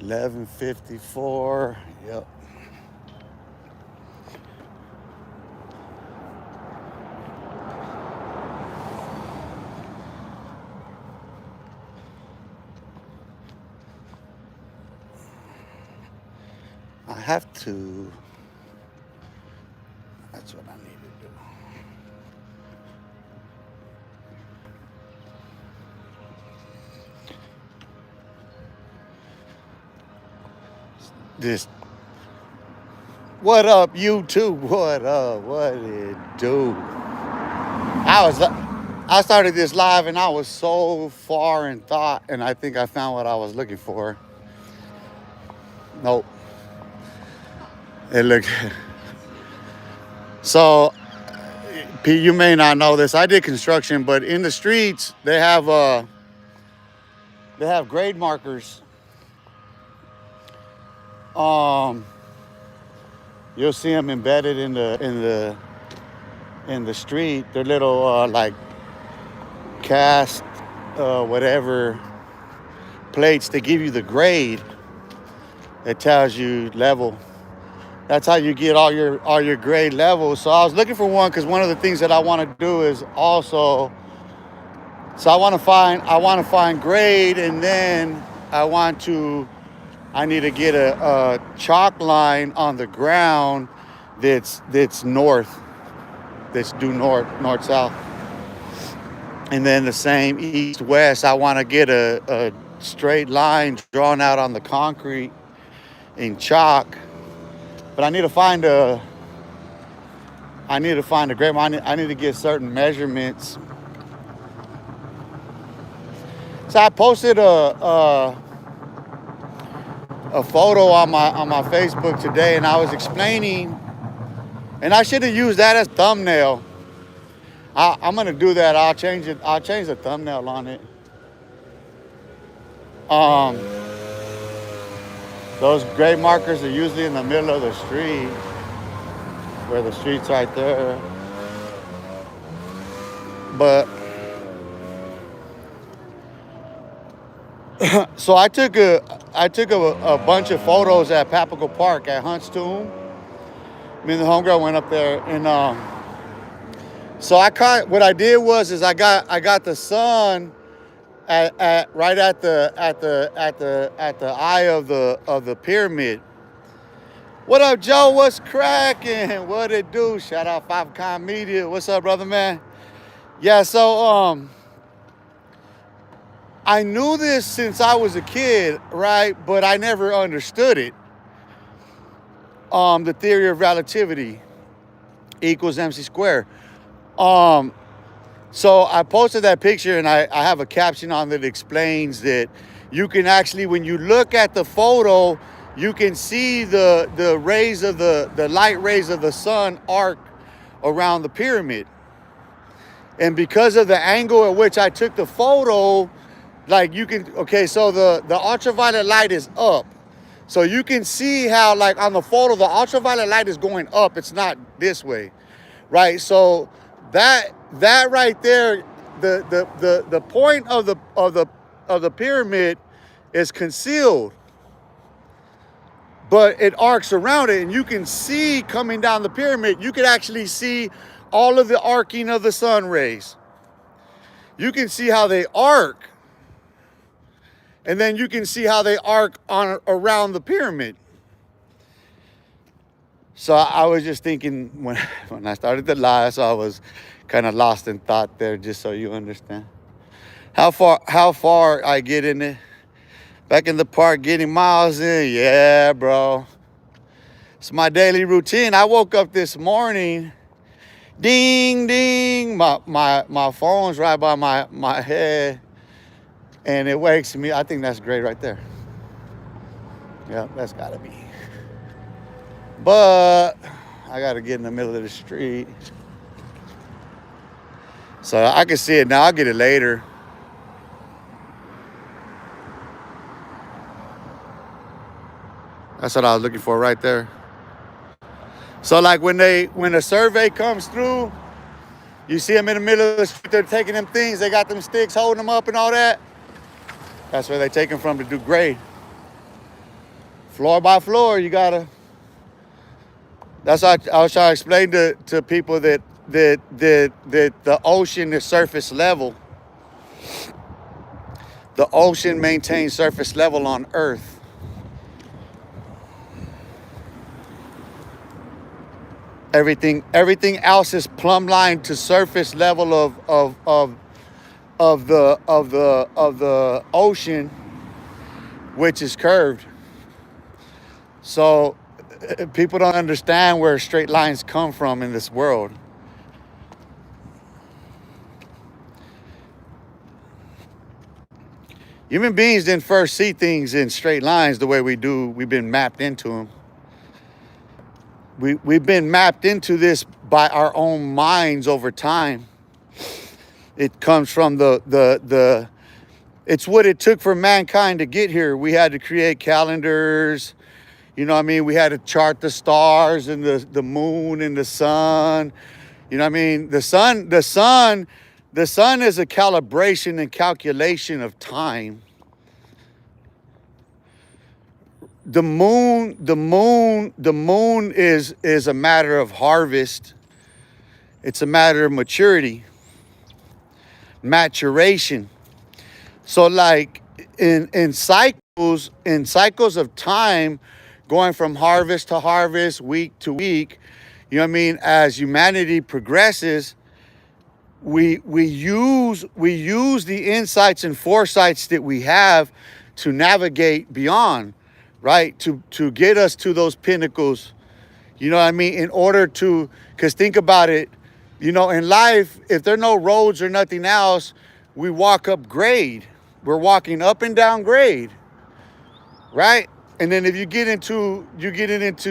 11:54. Yep. I have to. That's what I need to do. This. What up, YouTube? What up? What it do? I started this live and I was so far in thought, and I think I found what I was looking for. Nope. It looked. So, Pete, you may not know this. I did construction, but in the streets they have grade markers. Um, you'll see them embedded in the street. They're little like cast whatever plates to give you the grade. It tells you level. That's how you get all your grade levels. So I was looking for one because one of the things that I want to do is also. So I want to find grade, and then I need to get a chalk line on the ground that's north, that's due north south, and then the same east west. I want to get a straight line drawn out on the concrete in chalk, but I need to find a grade. I need to get certain measurements. So I posted a photo on my Facebook today, and I was explaining, and I should have used that as thumbnail. I'm gonna do that. I'll change it. I'll change the thumbnail on it. Um, those gray markers are usually in the middle of the street, where the street's right there. But so I took a bunch of photos at Papago Park at Hunt's Tomb. Me and the homegirl went up there, and so what I did was I got the sun right at the eye of the pyramid. What up, Joe? What's cracking? What it do? Shout out 5 Media. What's up, brother, man? Yeah, so I knew this since I was a kid, right? But I never understood it. The theory of relativity equals MC squared. So I posted that picture, and I have a caption on that explains that you can actually, when you look at the photo, you can see the rays of the light rays of the sun arc around the pyramid. And because of the angle at which I took the photo, like so the ultraviolet light is up. So you can see how, like, on the photo, the ultraviolet light is going up. It's not this way, right? So that right there, the point of the pyramid is concealed, but it arcs around it, and you can see coming down the pyramid. You can actually see all of the arcing of the sun rays. You can see how they arc. And then you can see how they arc around the pyramid. So I was just thinking when I started the live, so I was kind of lost in thought there, just so you understand. How far I get in it. Back in the park getting miles in. Yeah, bro. It's my daily routine. I woke up this morning. Ding, ding. My phone's right by my head. And it wakes me. I think that's great right there. Yeah, that's gotta be. But I gotta get in the middle of the street. So I can see it now. I'll get it later. That's what I was looking for right there. So like when a survey comes through, you see them in the middle of the street, they're taking them things, they got them sticks holding them up and all that. That's where they take them from to do grade. floor by floor, you gotta. That's how I was trying to explain to people that the ocean is surface level. The ocean maintains surface level on Earth. Everything else is plumb line to surface level of the ocean, which is curved. So people don't understand where straight lines come from in this world. Human beings didn't first see things in straight lines the way we do. We've been mapped into them. We've been mapped into this by our own minds over time. It comes from it's what it took for mankind to get here. We had to create calendars. You know what I mean? We had to chart the stars and the moon and the sun. You know what I mean? The sun is a calibration and calculation of time. The moon is a matter of harvest. It's a matter of maturity, maturation. So like in cycles of time, going from harvest to harvest, week to week, you know what I mean? As humanity progresses, we use the insights and foresights that we have to navigate beyond, right? To get us to those pinnacles, you know what I mean? In order to, because think about it, you know, in life, if there are no roads or nothing else, we walk up grade. We're walking up and down grade, right? And then if you get into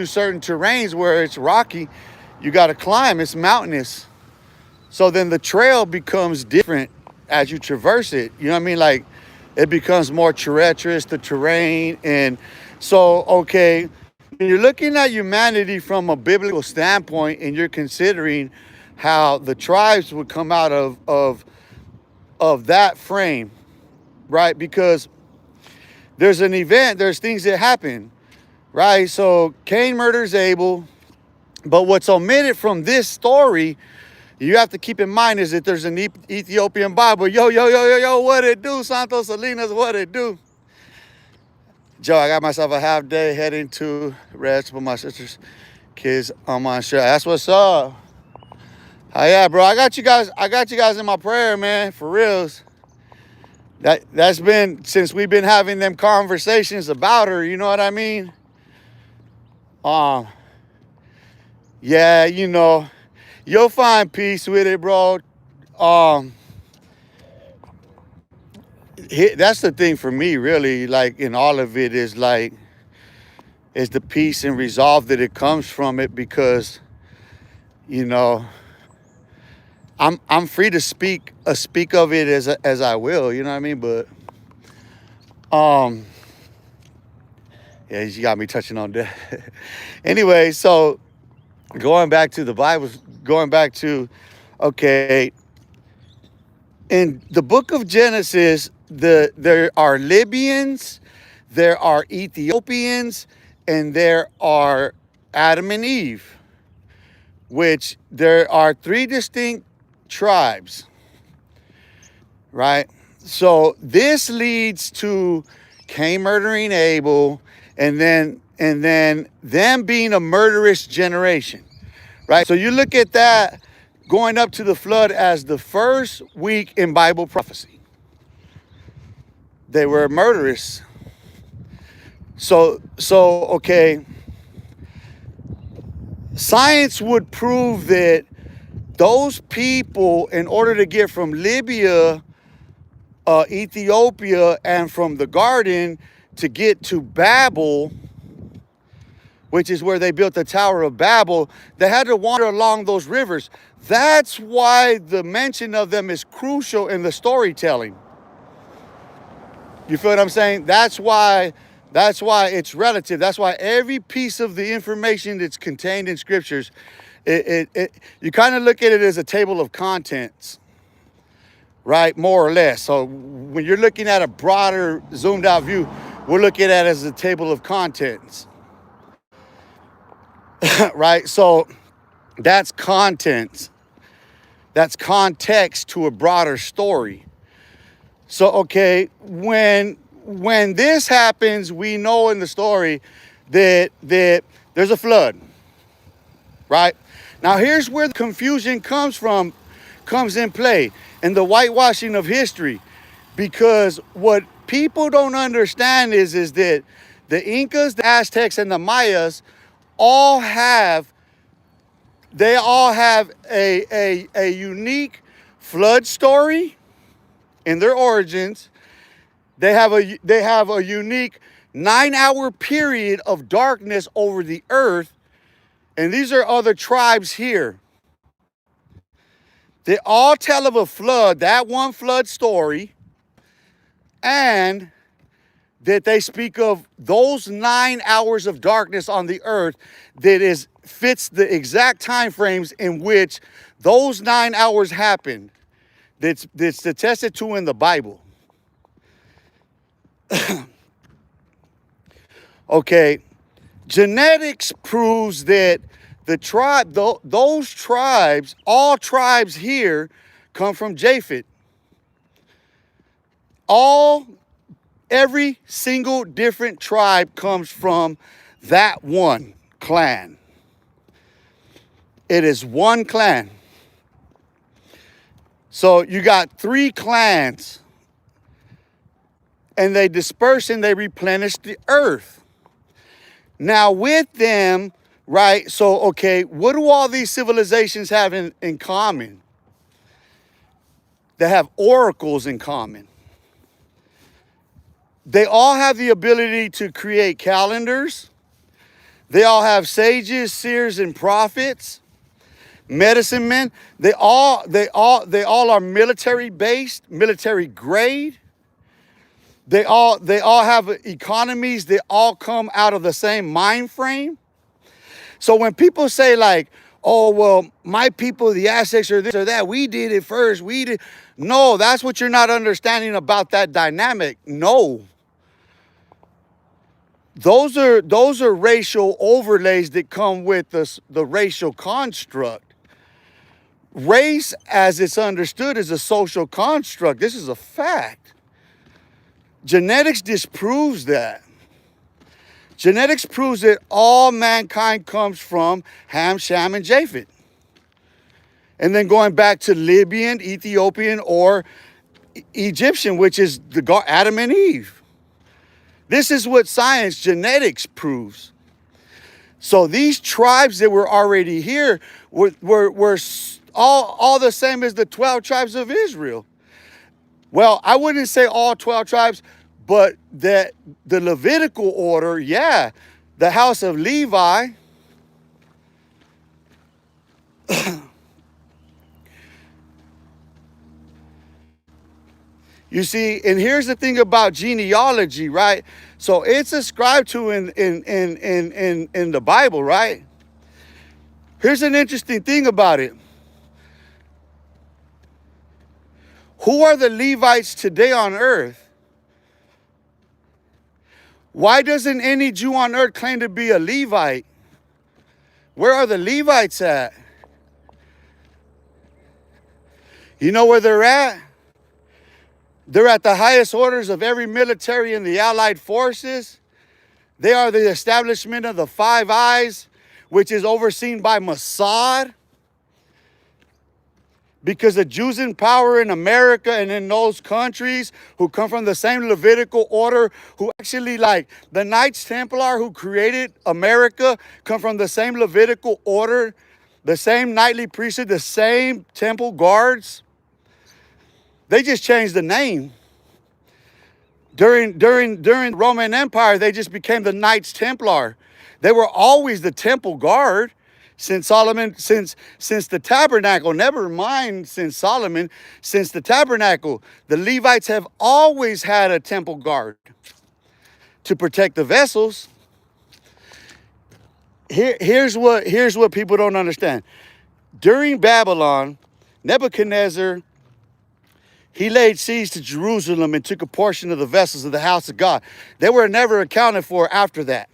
certain terrains where it's rocky, you got to climb. It's mountainous. So then the trail becomes different as you traverse it. You know what I mean? Like it becomes more treacherous, the terrain. And so, okay, when you're looking at humanity from a biblical standpoint and you're considering how the tribes would come out of that frame, right? Because there's an event, there's things that happen, right? So Cain murders Abel, but what's omitted from this story, you have to keep in mind, is that there's an Ethiopian Bible. Yo, what it do? Santos Salinas, what it do? Joe, I got myself a half day heading to rest with my sister's kids on my shirt. That's what's up. Oh yeah, bro, I got you guys in my prayer, man, for reals. That's been since we've been having them conversations about her, you know what I mean? Yeah, you know, you'll find peace with it, bro. That's the thing for me, really, like in all of it is like, is the peace and resolve that it comes from it, because, you know, I'm free to speak of it as I will, you know what I mean? But yeah, you got me touching on that. Anyway, so going back to the Bible, okay, in the book of Genesis, there are Libyans, there are Ethiopians, and there are Adam and Eve, which there are three distinct tribes, right? So this leads to Cain murdering Abel, and then them being a murderous generation, right? So you look at that going up to the flood as the first week in Bible prophecy. They were murderous. So okay, science would prove that those people, in order to get from Libya, Ethiopia, and from the garden to get to Babel, which is where they built the Tower of Babel, they had to wander along those rivers. That's why the mention of them is crucial in the storytelling. You feel what I'm saying? That's why it's relative. That's why every piece of the information that's contained in scriptures, you kind of look at it as a table of contents, right? More or less. So when you're looking at a broader, zoomed out view, We're looking at it as a table of contents, right? So that's contents. That's context to a broader story. So, okay, when this happens, we know in the story that there's a flood, right? Now, here's where the confusion comes in play, and the whitewashing of history, because what people don't understand is that the Incas, the Aztecs, and the Mayas all have a unique flood story in their origins. They have a unique 9-hour period of darkness over the earth. And these are other tribes here. They all tell of a flood, that one flood story, and that they speak of those 9 hours of darkness on the earth that fits the exact time frames in which those 9 hours happened. That's attested to in the Bible. Okay, genetics proves that those tribes, all tribes here, come from Japhet. Every single different tribe comes from that one clan. It is one clan. So you got 3 clans, and they disperse and they replenish the earth. Now with them, right, so okay, what do all these civilizations have in common? They have oracles in common. They all have the ability to create calendars. They all have sages, seers, and prophets, medicine men. They all are military based, military grade. They all have economies that all come out of the same mind frame. So when people say like, oh, well, my people, the Aztecs or this or that, we did it first, we did. No, that's what you're not understanding about that dynamic. No. Those are racial overlays that come with the racial construct. Race, as it's understood, is a social construct. This is a fact. Genetics disproves that. Genetics proves that all mankind comes from Ham, Shem, and Japhet. And then going back to Libyan, Ethiopian, or Egyptian, which is Adam and Eve. This is what science, genetics proves. So these tribes that were already here were all the same as the 12 tribes of Israel. Well, I wouldn't say all 12 tribes, but that the Levitical order, yeah, the house of Levi, you see, and here's the thing about genealogy, right? So it's ascribed to in the Bible, right? Here's an interesting thing about it. Who are the Levites today on earth? Why doesn't any Jew on earth claim to be a Levite? Where are the Levites at? You know where they're at? They're at the highest orders of every military in the Allied forces. They are the establishment of the Five Eyes, which is overseen by Mossad. Because the Jews in power in America and in those countries who come from the same Levitical order, who actually, like the Knights Templar who created America, come from the same Levitical order, the same knightly priesthood, the same temple guards. They just changed the name. During the Roman Empire, they just became the Knights Templar. They were always the temple guard since Solomon, since the tabernacle, never mind since Solomon, since the tabernacle. The Levites have always had a temple guard to protect the vessels. Here's what people don't understand. During Babylon, Nebuchadnezzar, He laid siege to Jerusalem and took a portion of the vessels of the house of God. They were never accounted for after that.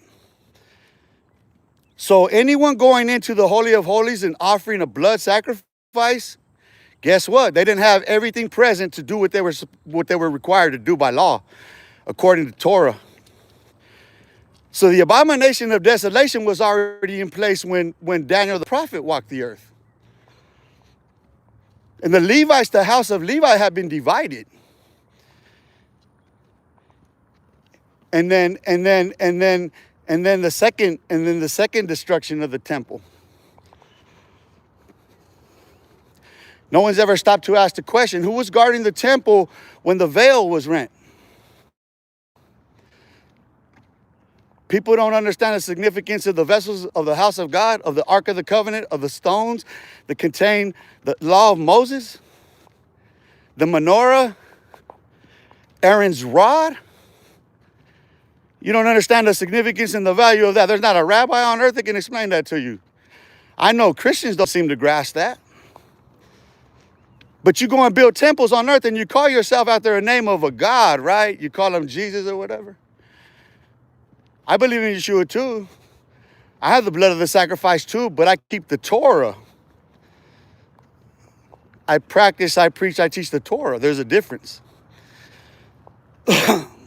So anyone going into the Holy of Holies and offering a blood sacrifice, guess what? They didn't have everything present to do what they were required to do by law, according to Torah. So the abomination of desolation was already in place when Daniel the prophet walked the earth. And the Levites, the house of Levi, had been divided. And then the second destruction of the temple. No one's ever stopped to ask the question, who was guarding the temple when the veil was rent? People don't understand the significance of the vessels of the house of God, of the Ark of the Covenant, of the stones that contain the law of Moses, the menorah, Aaron's rod. You don't understand the significance and the value of that. There's not a rabbi on earth that can explain that to you. I know Christians don't seem to grasp that. But you go and build temples on earth and you call yourself after a name of a God, right? You call him Jesus or whatever. I believe in Yeshua too. I have the blood of the sacrifice too, but I keep the Torah. I practice, I preach, I teach the Torah. There's a difference.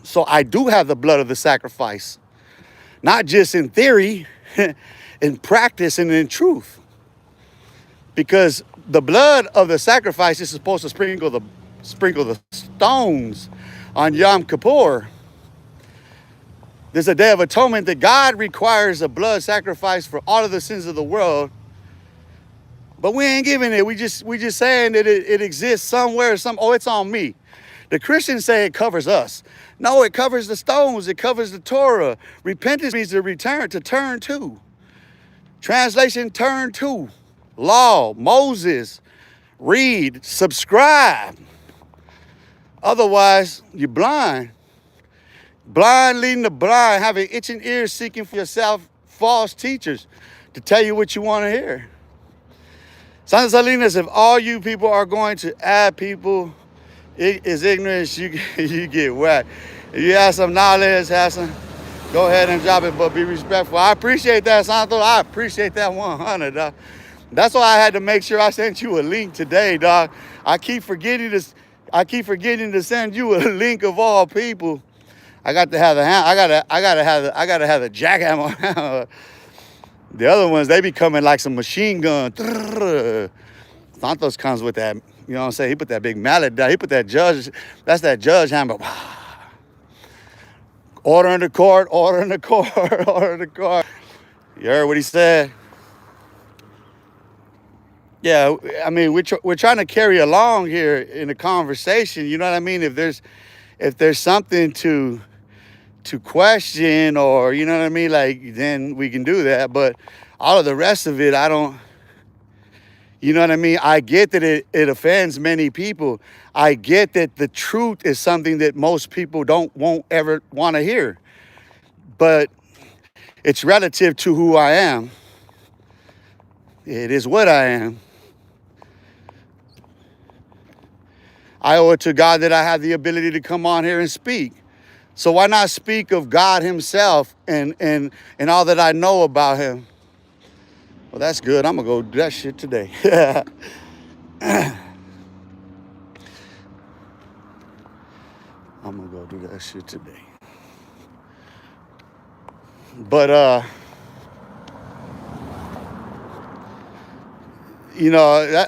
So I do have the blood of the sacrifice. Not just in theory, in practice and in truth. Because the blood of the sacrifice is supposed to sprinkle the stones on Yom Kippur. There's a day of atonement that God requires a blood sacrifice for all of the sins of the world. But we ain't giving it. We just saying that it exists somewhere. It's on me. The Christians say it covers us. No, it covers the stones. It covers the Torah. Repentance means to return, to turn to. Translation, turn to. Law, Moses, read, subscribe. Otherwise, you're blind. Blind leading the blind, having itching ears, seeking for yourself false teachers to tell you what you want to hear. Sons Salinas, if all you people are going to add people is ignorance, you get whacked. If you have some knowledge, go ahead and drop it, but be respectful. I appreciate that, Santo. I appreciate that 100, dog. That's why I had to make sure I sent you a link today, dog. I keep forgetting to send you a link of all people. I got to have the I gotta have the jackhammer. The other ones, they be coming like some machine gun. Santos comes with that, you know what I'm saying? He put that big mallet down. He put that that's that judge hammer. Order in the court, order in the court, order in the court. You heard what he said? Yeah, I mean, we're trying to carry along here in the conversation. You know what I mean? If there's something to question, or you know what I mean, like, then we can do that. But all of the rest of it, I don't. You know what I mean? I get that it offends many people. I get that the truth is something that most people won't ever want to hear. But it's relative to who I am. It is what I am. I owe it to God that I have the ability to come on here and speak. So why not speak of God himself and all that I know about him? Well, that's good. I'm going to go do that shit today. I'm going to go do that shit today. But, you know,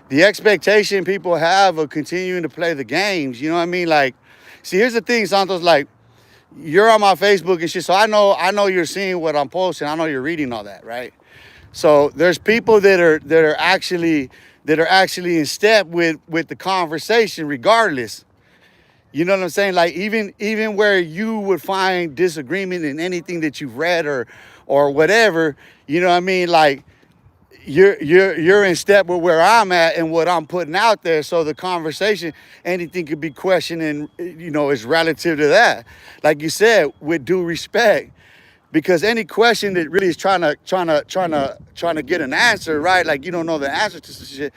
the expectation people have of continuing to play the games, you know what I mean? Like, see, here's the thing, Santos, like, you're on my Facebook and shit, so I know you're seeing what I'm posting. I know you're reading all that, right? So there's people that are actually in step with the conversation regardless. You know what I'm saying? Like, even where you would find disagreement in anything that you've read or whatever, you know what I mean? Like, you're in step with where I'm at and what I'm putting out there. So the conversation, anything could be questioned, and you know, it's relative to that. Like you said, with due respect. Because any question that really is trying to get an answer, right? Like you don't know the answer to some shit,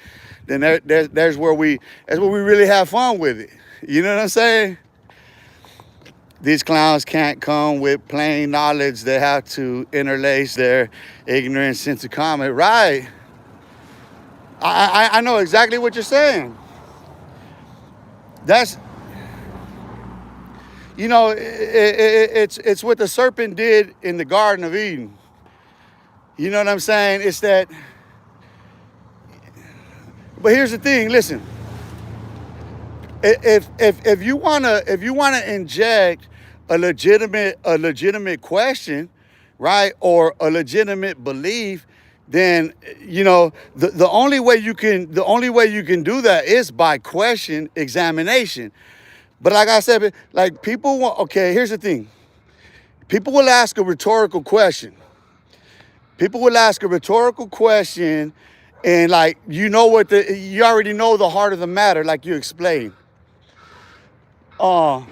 then that's where we really have fun with it. You know what I'm saying? These clowns can't come with plain knowledge. They have to interlace their ignorance into comment. Right. I know exactly what you're saying. That's, it's what the serpent did in the Garden of Eden. You know what I'm saying? It's that. But here's the thing. Listen. If you wanna inject a legitimate question, right, or a legitimate belief, then the only way you can do that is by question examination. But like I said, like people want. Okay, here's the thing. People will ask a rhetorical question. People will ask a rhetorical question, and like you already know the heart of the matter, like you explained. Let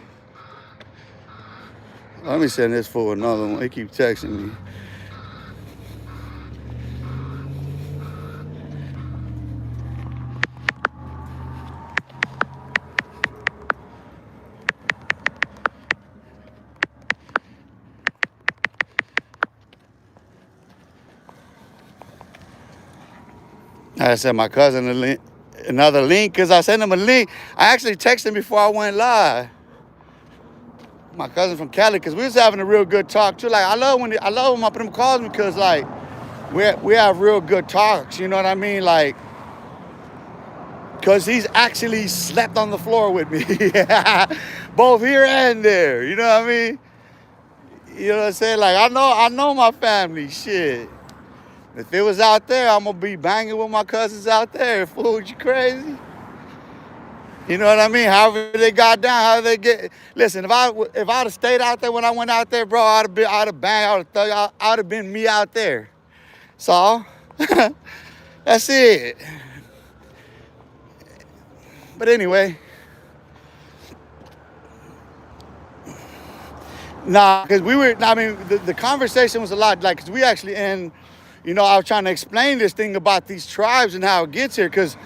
me send this for another one. They keep texting me. I sent my cousin another link because I sent him a link. I actually texted him before I went live. My cousin from Cali, because we was having a real good talk too. Like I love when my put him calls me, because like we have real good talks. You know what I mean? Like, because he's actually slept on the floor with me, both here and there. You know what I mean? You know what I'm saying? Like I know my family. Shit. If it was out there, I'm gonna be banging with my cousins out there. Fool, you crazy? You know what I mean? However they got down, how they get. Listen, if I'd have stayed out there when I went out there, bro, I'd have banged, I'd have been me out there. So that's it. But anyway, because the conversation was a lot, like, because we actually I was trying to explain this thing about these tribes and how it gets here, because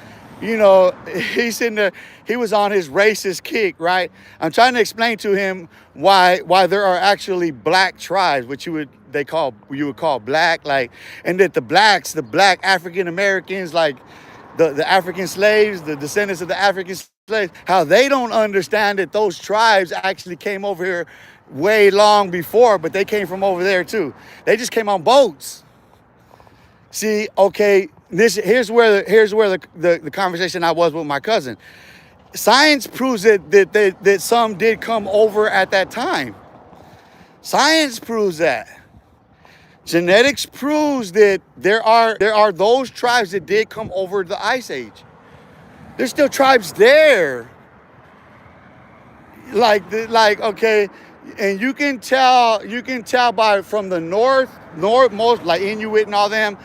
he's sitting there, he was on his racist kick, right? I'm trying to explain to him why there are actually black tribes, which you would call black, like, and that the black African Americans, like the African slaves, the descendants of the African slaves, how they don't understand that those tribes actually came over here way long before, but they came from over there too. They just came on boats. See, okay, here's where the conversation I was with my cousin. Science proves that some did come over at that time. Science proves that. Genetics proves that there are those tribes that did come over the Ice Age. There's still tribes there. Like okay, and you can tell by from the northmost, like Inuit and all them,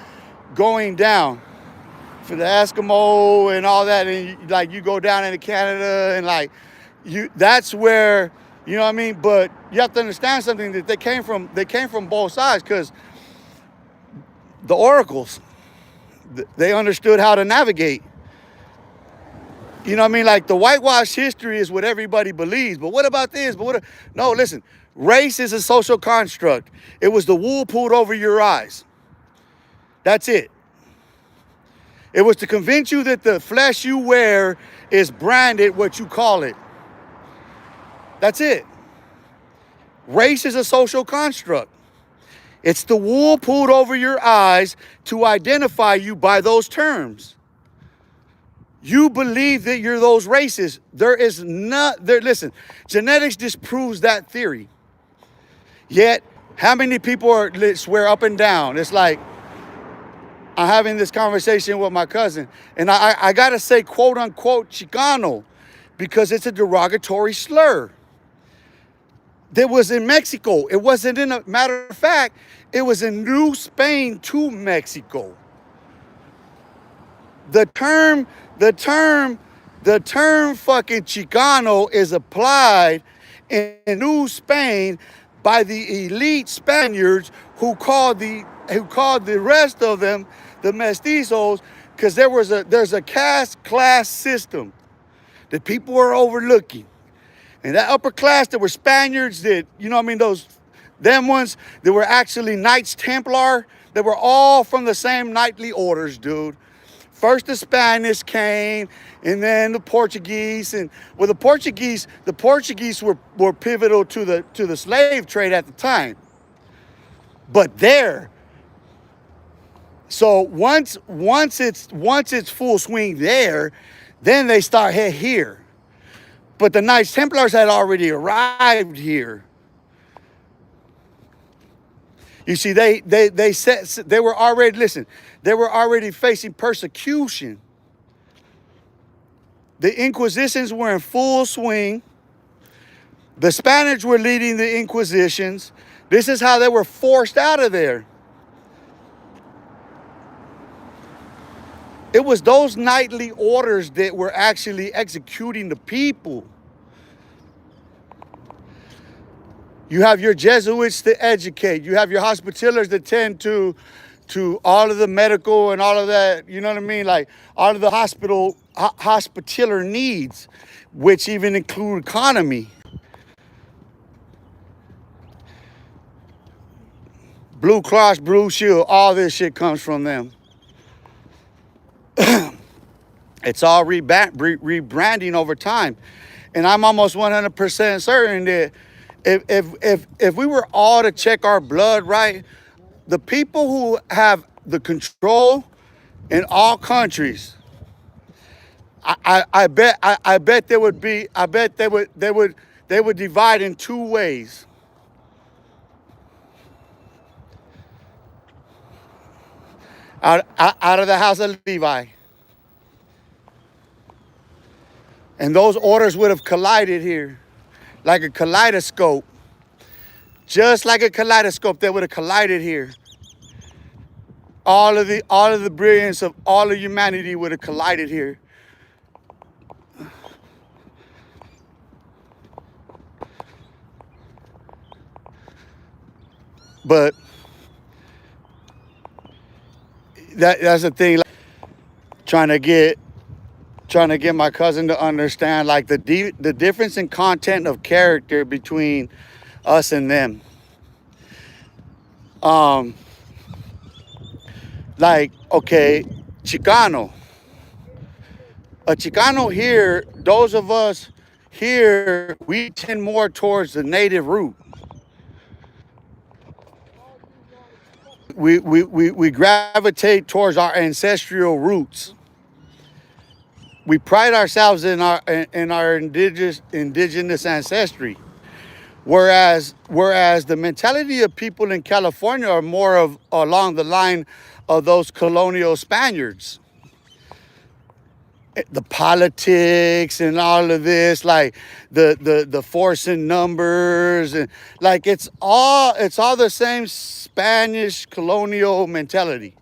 going down for the Eskimo and all that, and you go down into Canada, and that's where, you know what I mean. But you have to understand something, that they came from both sides, because the oracles, they understood how to navigate. You know what I mean? Like, the whitewashed history is what everybody believes. But what about this? No, listen. Race is a social construct. It was the wool pulled over your eyes. That's it. It was to convince you that the flesh you wear is branded what you call it. That's it. Race is a social construct. It's the wool pulled over your eyes to identify you by those terms. You believe that you're those races. Listen, genetics disproves that theory. Yet, how many people swear up and down? It's like, I'm having this conversation with my cousin, and I gotta say, quote unquote, Chicano, because it's a derogatory slur. That was in Mexico. It wasn't matter of fact, it was in New Spain to Mexico. The term fucking Chicano is applied in New Spain by the elite Spaniards who called the rest of them the mestizos, because there's a caste class system that people were overlooking. And that upper class that were Spaniards that, you know what I mean, them ones that were actually Knights Templar, they were all from the same knightly orders, dude. First the Spanish came, and then the Portuguese, and well, the Portuguese were pivotal to the slave trade at the time. But so once it's full swing there, then they start here. But the Knights Templars had already arrived here. You see, they were already facing persecution. The Inquisitions were in full swing. The Spaniards were leading the Inquisitions. This is how they were forced out of there. It was those knightly orders that were actually executing the people. You have your Jesuits to educate. You have your Hospitallers that tend to all of the medical and all of that, you know what I mean? Like all of the hospitaller needs, which even include economy. Blue Cross, Blue Shield, all this shit comes from them. It's all rebranding over time. And I'm almost 100% certain that if we were all to check our blood, right, the people who have the control in all countries, I bet they would divide in two ways. Out of the house of Levi. And those orders would have collided here like a kaleidoscope. Just like a kaleidoscope, they would have collided here. All of the brilliance of all of humanity would have collided here. But that's the thing, like, trying to get my cousin to understand like the difference in content of character between us and them. Like, okay, Chicano. A Chicano here, those of us here, we tend more towards the native root. We gravitate towards our ancestral roots. We pride ourselves in our indigenous ancestry, whereas the mentality of people in California are more of along the line of those colonial Spaniards. The politics and all of this, like the force in numbers, and like it's all the same Spanish colonial mentality.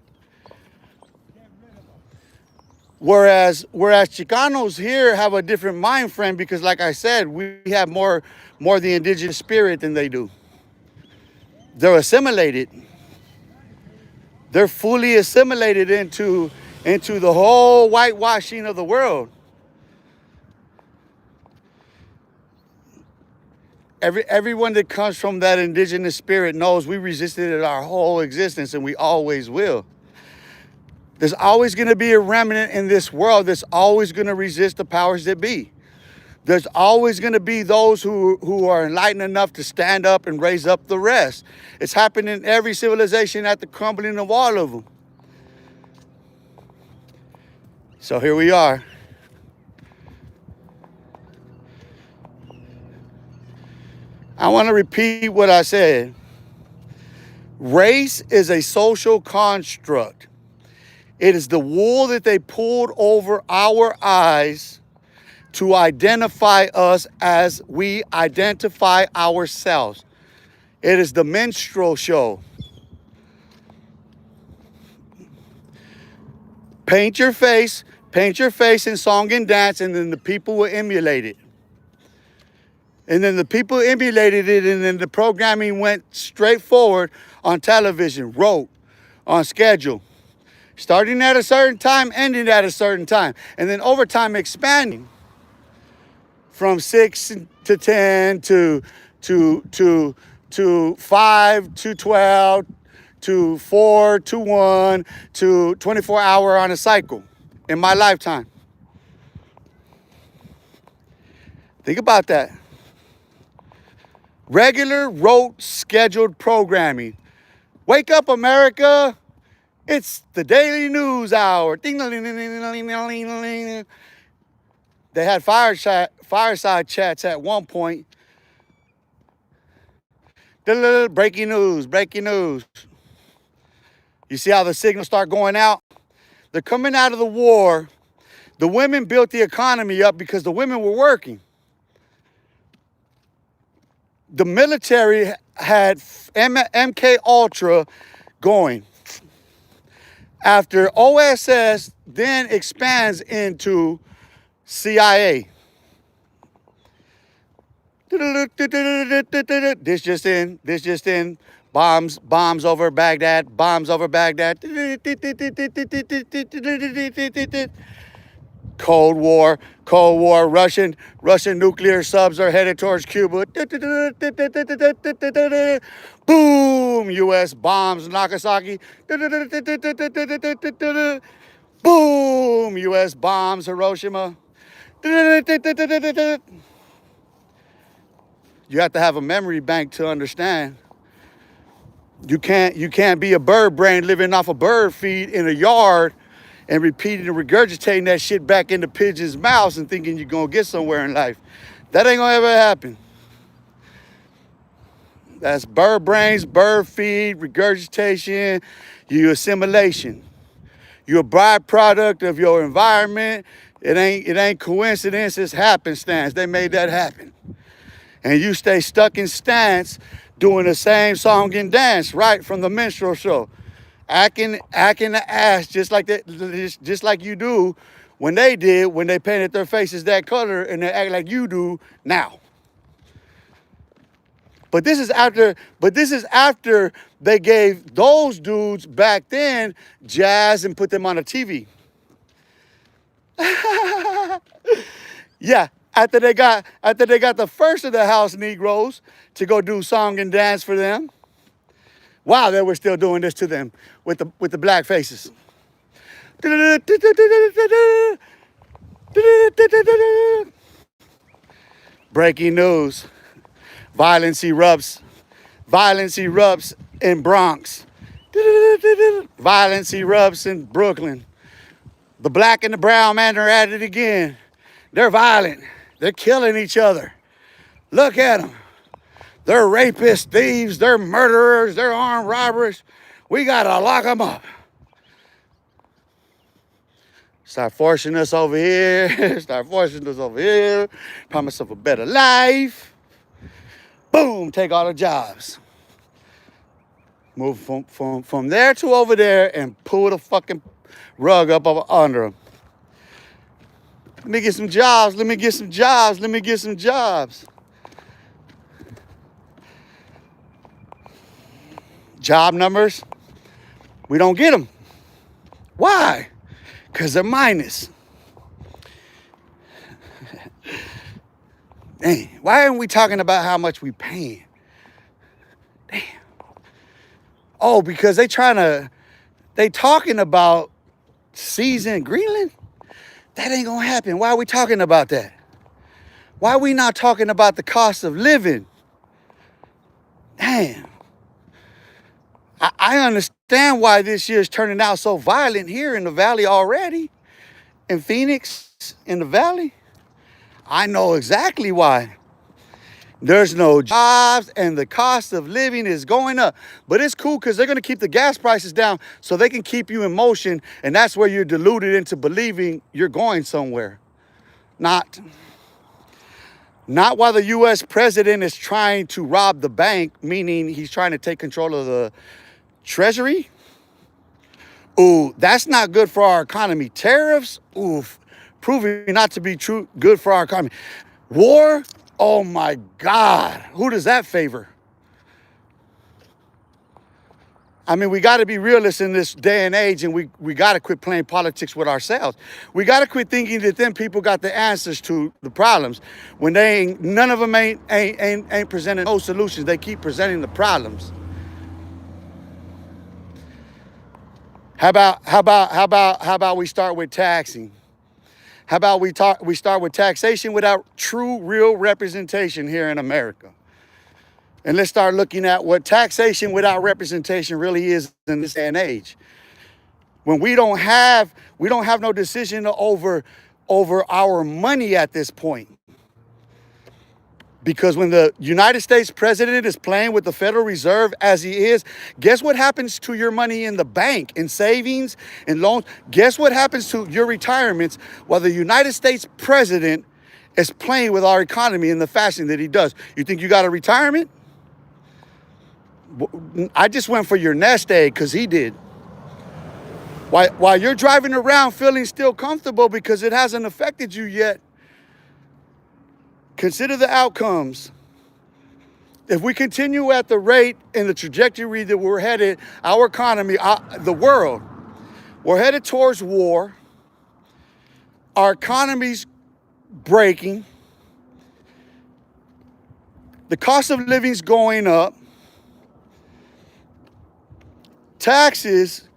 Whereas Chicanos here have a different mind frame because, like I said, we have more the indigenous spirit than they do. They're assimilated. They're fully assimilated into the whole whitewashing of the world. Everyone that comes from that indigenous spirit knows we resisted it our whole existence, and we always will. There's always going to be a remnant in this world that's always going to resist the powers that be. There's always going to be those who are enlightened enough to stand up and raise up the rest. It's happened in every civilization at the crumbling of all of them. So here we are. I want to repeat what I said. Race is a social construct. It is the wool that they pulled over our eyes to identify us as we identify ourselves. It is the minstrel show. Paint your face in song and dance, and then the people will emulate it. And then the people emulated it, and then the programming went straight forward on television, wrote, on schedule, starting at a certain time, ending at a certain time, and then over time expanding from 6 to 10 to 5 to 12 to 4 to 1 to 24-hour on a cycle in my lifetime. Think about that. Regular, rote, scheduled programming. Wake up, America. It's the Daily News Hour. They had fireside chats at one point. Breaking news, breaking news. You see how the signals start going out? They're coming out of the war. The women built the economy up because the women were working. The military had MK Ultra going. After OSS then expands into CIA. This just in. Bombs over Baghdad. Bombs over Baghdad. Cold War. Russian nuclear subs are headed towards Cuba. Boom! U.S. bombs Nagasaki. Boom! U.S. bombs Hiroshima. You have to have a memory bank to understand. You can't be a bird brain living off a bird feed in a yard and repeating and regurgitating that shit back into pigeons' mouths and thinking you're gonna get somewhere in life. That ain't gonna ever happen. That's bird brains, bird feed, regurgitation, you assimilation. You're a byproduct of your environment. It ain't coincidence, it's happenstance. They made that happen. And you stay stuck in stance doing the same song and dance right from the minstrel show. Acting the ass just like you do when they painted their faces that color, and they act like you do now. But this is after they gave those dudes back then jazz and put them on a TV. Yeah, after they got the first of the house Negroes to go do song and dance for them, while they were still doing this to them with the black faces. Breaking news. Violence erupts in Bronx. Violence erupts in Brooklyn. The black and the brown man are at it again. They're violent. They're killing each other. Look at them. They're rapists, thieves, they're murderers, they're armed robbers. We gotta lock them up. Start forcing us over here. Promise of a better life. Boom, take all the jobs. Move from there to over there and pull the fucking rug up under them. Let me get some jobs. Job numbers, we don't get them. Why? Because they're minus. Dang, why aren't we talking about how much we paying? Damn. Oh, because they talking about season Greenland? That ain't gonna happen. Why are we talking about that? Why are we not talking about the cost of living? Damn. I understand why this year's turning out so violent here in the valley already. In Phoenix, in the valley. I know exactly why. There's no jobs and the cost of living is going up. But it's cool because they're going to keep the gas prices down so they can keep you in motion. And that's where you're deluded into believing you're going somewhere. Not while the U.S. president is trying to rob the bank, meaning he's trying to take control of the Treasury. Ooh, that's not good for our economy. Tariffs, oof, proving not to be good for our economy. War, Oh my God, who does that favor? I mean, we got to be realists in this day and age, and we got to quit playing politics with ourselves. We got to quit thinking that them people got the answers to the problems when they ain't. None of them ain't presenting no solutions. They keep presenting the problems. How about we start with taxing? How about we start with taxation without true, real representation here in America? And let's start looking at what taxation without representation really is in this day and age. When we don't have no decision over our money at this point. Because when the United States president is playing with the Federal Reserve as he is, guess what happens to your money in the bank, in savings, in loans? Guess what happens to your retirements while the United States president is playing with our economy in the fashion that he does? You think you got a retirement? I just went for your nest egg because he did. While you're driving around feeling still comfortable because it hasn't affected you yet, consider the outcomes. If we continue at the rate and the trajectory that we're headed, our economy, the world, we're headed towards war. Our economy's breaking. The cost of living's going up. Taxes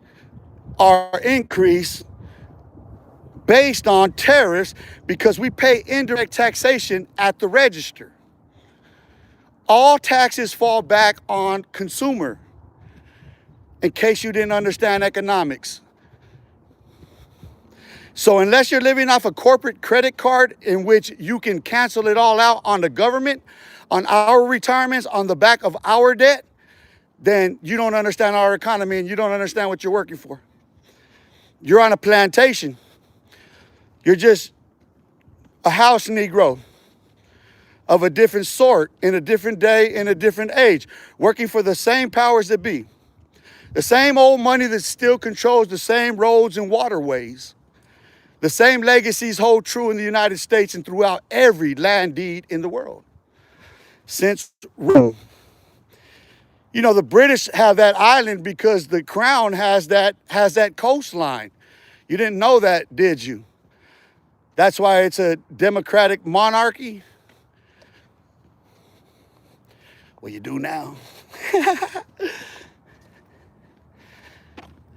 are increased based on tariffs because we pay indirect taxation at the register. All taxes fall back on consumer, in case you didn't understand economics. So unless you're living off a corporate credit card in which you can cancel it all out on the government, on our retirements, on the back of our debt, then you don't understand our economy and you don't understand what you're working for. You're on a plantation. You're just a house Negro of a different sort, in a different day, in a different age, working for the same powers that be. The same old money that still controls the same roads and waterways. The same legacies hold true in the United States and throughout every land deed in the world. Since Rome. You know, the British have that island because the crown has that coastline. You didn't know that, did you? That's why it's a democratic monarchy. Well, you do now.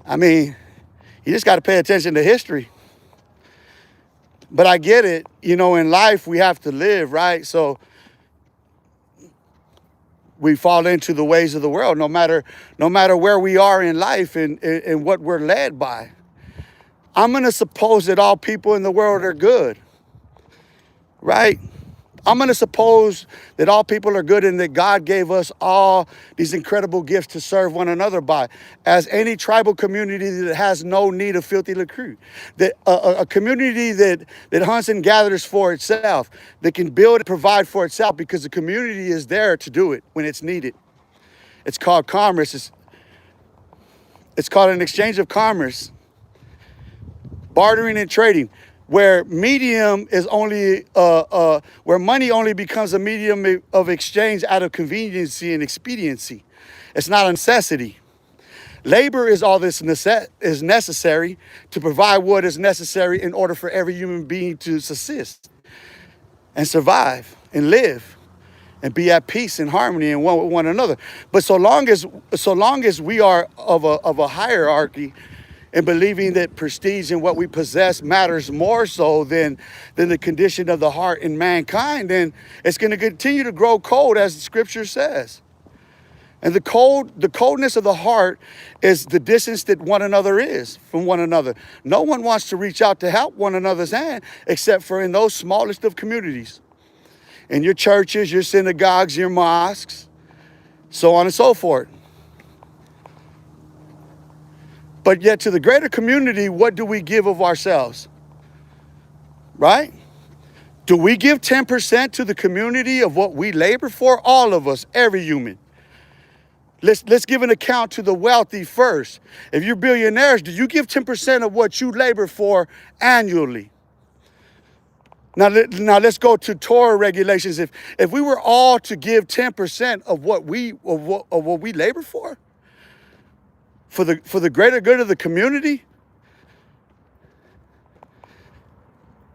I mean, you just got to pay attention to history. But I get it. You know, in life, we have to live, right? So we fall into the ways of the world, no matter where we are in life and what we're led by. I'm going to suppose that all people in the world are good, right? I'm going to suppose that all people are good and that God gave us all these incredible gifts to serve one another by, as any tribal community that has no need of filthy lucre. That a community that hunts and gathers for itself, that can build and provide for itself because the community is there to do it when it's needed. It's called commerce. It's called an exchange of commerce, bartering and trading. Where medium is only, where money only becomes a medium of exchange out of conveniency and expediency. It's not a necessity. Labor is all this is necessary to provide what is necessary in order for every human being to subsist and survive and live and be at peace and harmony and one with one another. But so long as we are of a hierarchy, and believing that prestige and what we possess matters more so than the condition of the heart in mankind, then it's going to continue to grow cold, as the scripture says. And the coldness of the heart is the distance that one another is from one another. No one wants to reach out to help one another's hand except for in those smallest of communities. In your churches, your synagogues, your mosques, so on and so forth. But yet to the greater community, what do we give of ourselves? Right? Do we give 10% to the community of what we labor for? All of us, every human. Let's give an account to the wealthy first. If you're billionaires, do you give 10% of what you labor for annually? Now let's go to Torah regulations. If we were all to give 10% of what we labor for the greater good of the community,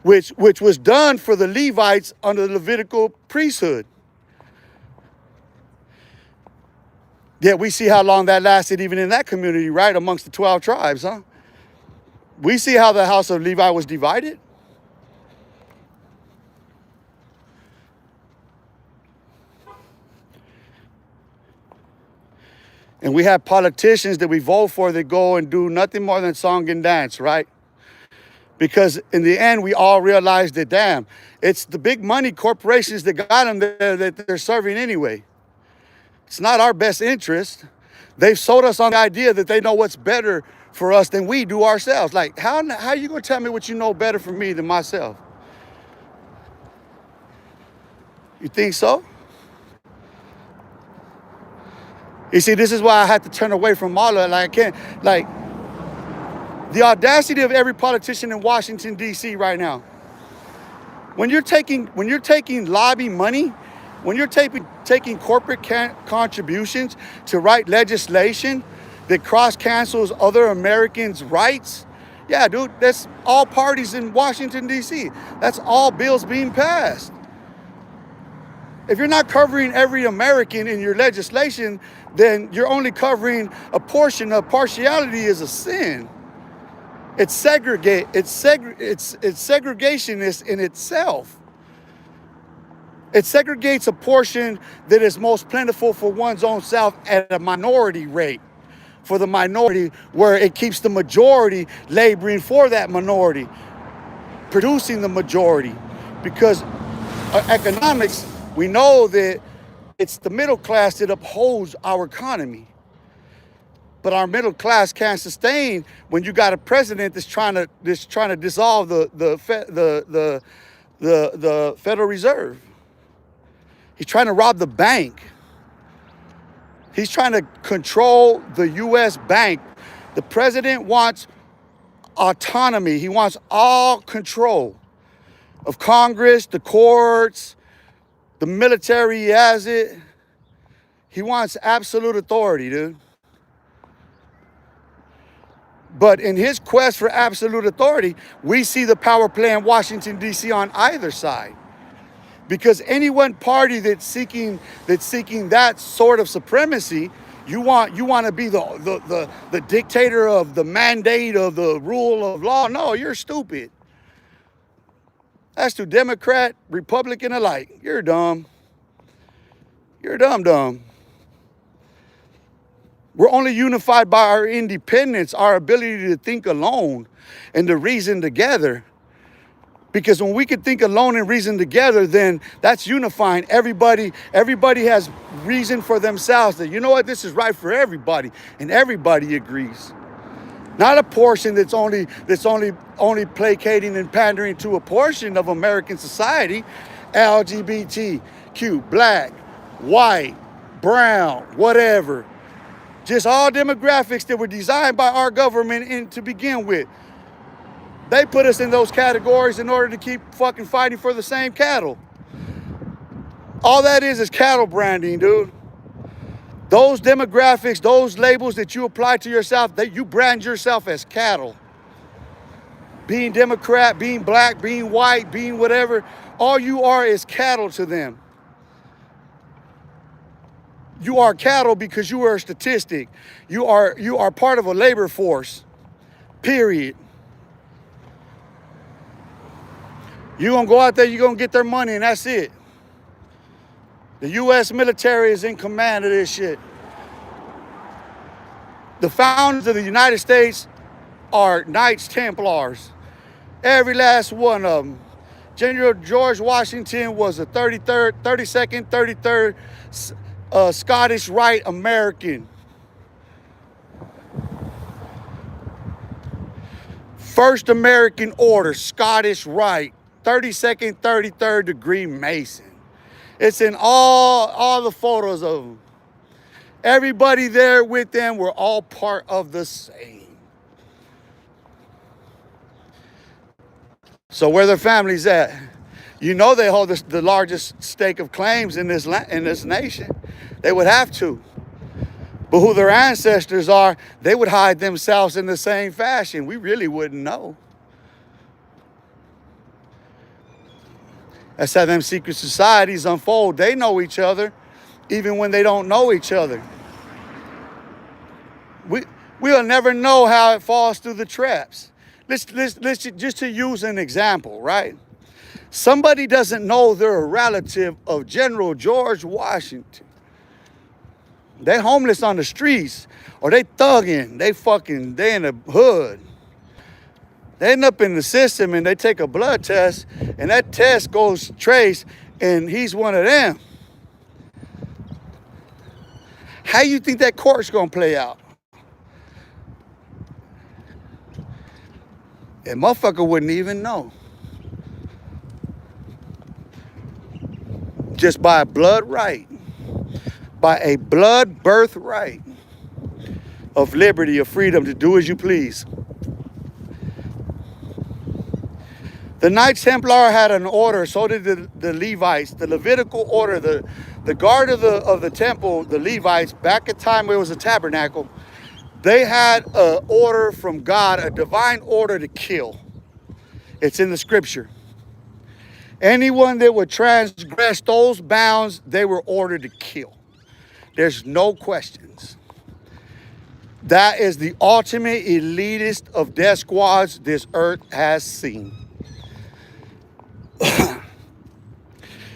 which was done for the Levites under the Levitical priesthood. Yeah, we see how long that lasted even in that community, right? Amongst the 12 tribes, huh? We see how the house of Levi was divided. And we have politicians that we vote for that go and do nothing more than song and dance, right? Because in the end, we all realize that, damn, it's the big money corporations that got them there that they're serving anyway. It's not our best interest. They've sold us on the idea that they know what's better for us than we do ourselves. Like, how are you going to tell me what you know better for me than myself? You think so? You see, this is why I had to turn away from all of it. Like, I can't, like, the audacity of every politician in Washington, D.C. right now. When you're taking lobby money, when you're taking corporate contributions to write legislation that cross-cancels other Americans' rights, yeah, dude, that's all parties in Washington, D.C. That's all bills being passed. If you're not covering every American in your legislation, then you're only covering a portion of partiality is a sin. It's segregationist in itself. It segregates a portion that is most plentiful for one's own self at a minority rate. For the minority, where it keeps the majority laboring for that minority, producing the majority. Because economics, we know that it's the middle class that upholds our economy. But our middle class can't sustain when you got a president that's trying to dissolve the Federal Reserve. He's trying to rob the bank. He's trying to control the U.S. bank. The president wants autonomy. He wants all control of Congress, the courts, the military. He has it. He wants absolute authority, dude. But in his quest for absolute authority, we see the power play in Washington, D.C. on either side. Because any one party that's seeking that sort of supremacy, you want to be the dictator of the mandate of the rule of law. No, you're stupid. That's to Democrat, Republican alike. You're dumb. You're dumb. We're only unified by our independence, our ability to think alone and to reason together. Because when we can think alone and reason together, then that's unifying. Everybody has reason for themselves that, you know what, this is right for everybody, and everybody agrees. Not a portion that's only placating and pandering to a portion of American society, LGBTQ, black, white, brown, whatever. Just all demographics that were designed by our government to begin with. They put us in those categories in order to keep fucking fighting for the same cattle. All that is cattle branding, dude. Those demographics, those labels that you apply to yourself, that you brand yourself as cattle. Being Democrat, being black, being white, being whatever, all you are is cattle to them. You are cattle because you are a statistic. You are part of a labor force, period. You're going to go out there, you're going to get their money, and that's it. The U.S. military is in command of this shit. The founders of the United States are Knights Templars. Every last one of them. General George Washington was a 32nd, 33rd Scottish Rite American. First American Order, Scottish Rite. 32nd, 33rd degree Mason. It's in all the photos of them. Everybody there with them were all part of the same. So where their families at? You know they hold the largest stake of claims in this nation. They would have to. But who their ancestors are, they would hide themselves in the same fashion. We really wouldn't know. That's how them secret societies unfold. They know each other, even when they don't know each other. We'll never know how it falls through the traps. Let's just to use an example, right? Somebody doesn't know they're a relative of General George Washington. They homeless on the streets, or they thugging, they in the hood. They end up in the system and they take a blood test, and that test goes trace, and he's one of them. How you think that court's gonna play out? And motherfucker wouldn't even know. Just by a blood right. By a blood birth right of liberty, of freedom to do as you please. The Knights Templar had an order, so did the Levites, the Levitical order, the guard of the temple, the Levites, back at time where it was a tabernacle. They had an order from God, a divine order to kill. It's in the scripture. Anyone that would transgress those bounds, they were ordered to kill. There's no questions. That is the ultimate elitist of death squads this earth has seen.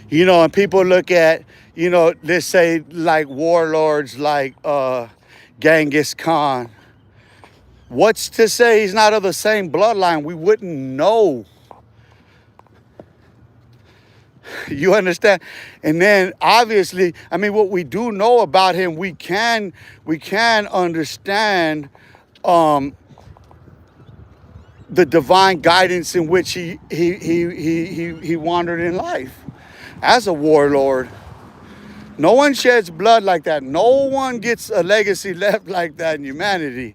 You know, and people look at, you know, let's say like warlords like Genghis Khan. What's to say he's not of the same bloodline? We wouldn't know. You understand? And then obviously, I mean, what we do know about him, we can understand the divine guidance in which he wandered in life as a warlord. No one sheds blood like that. No one gets a legacy left like that in humanity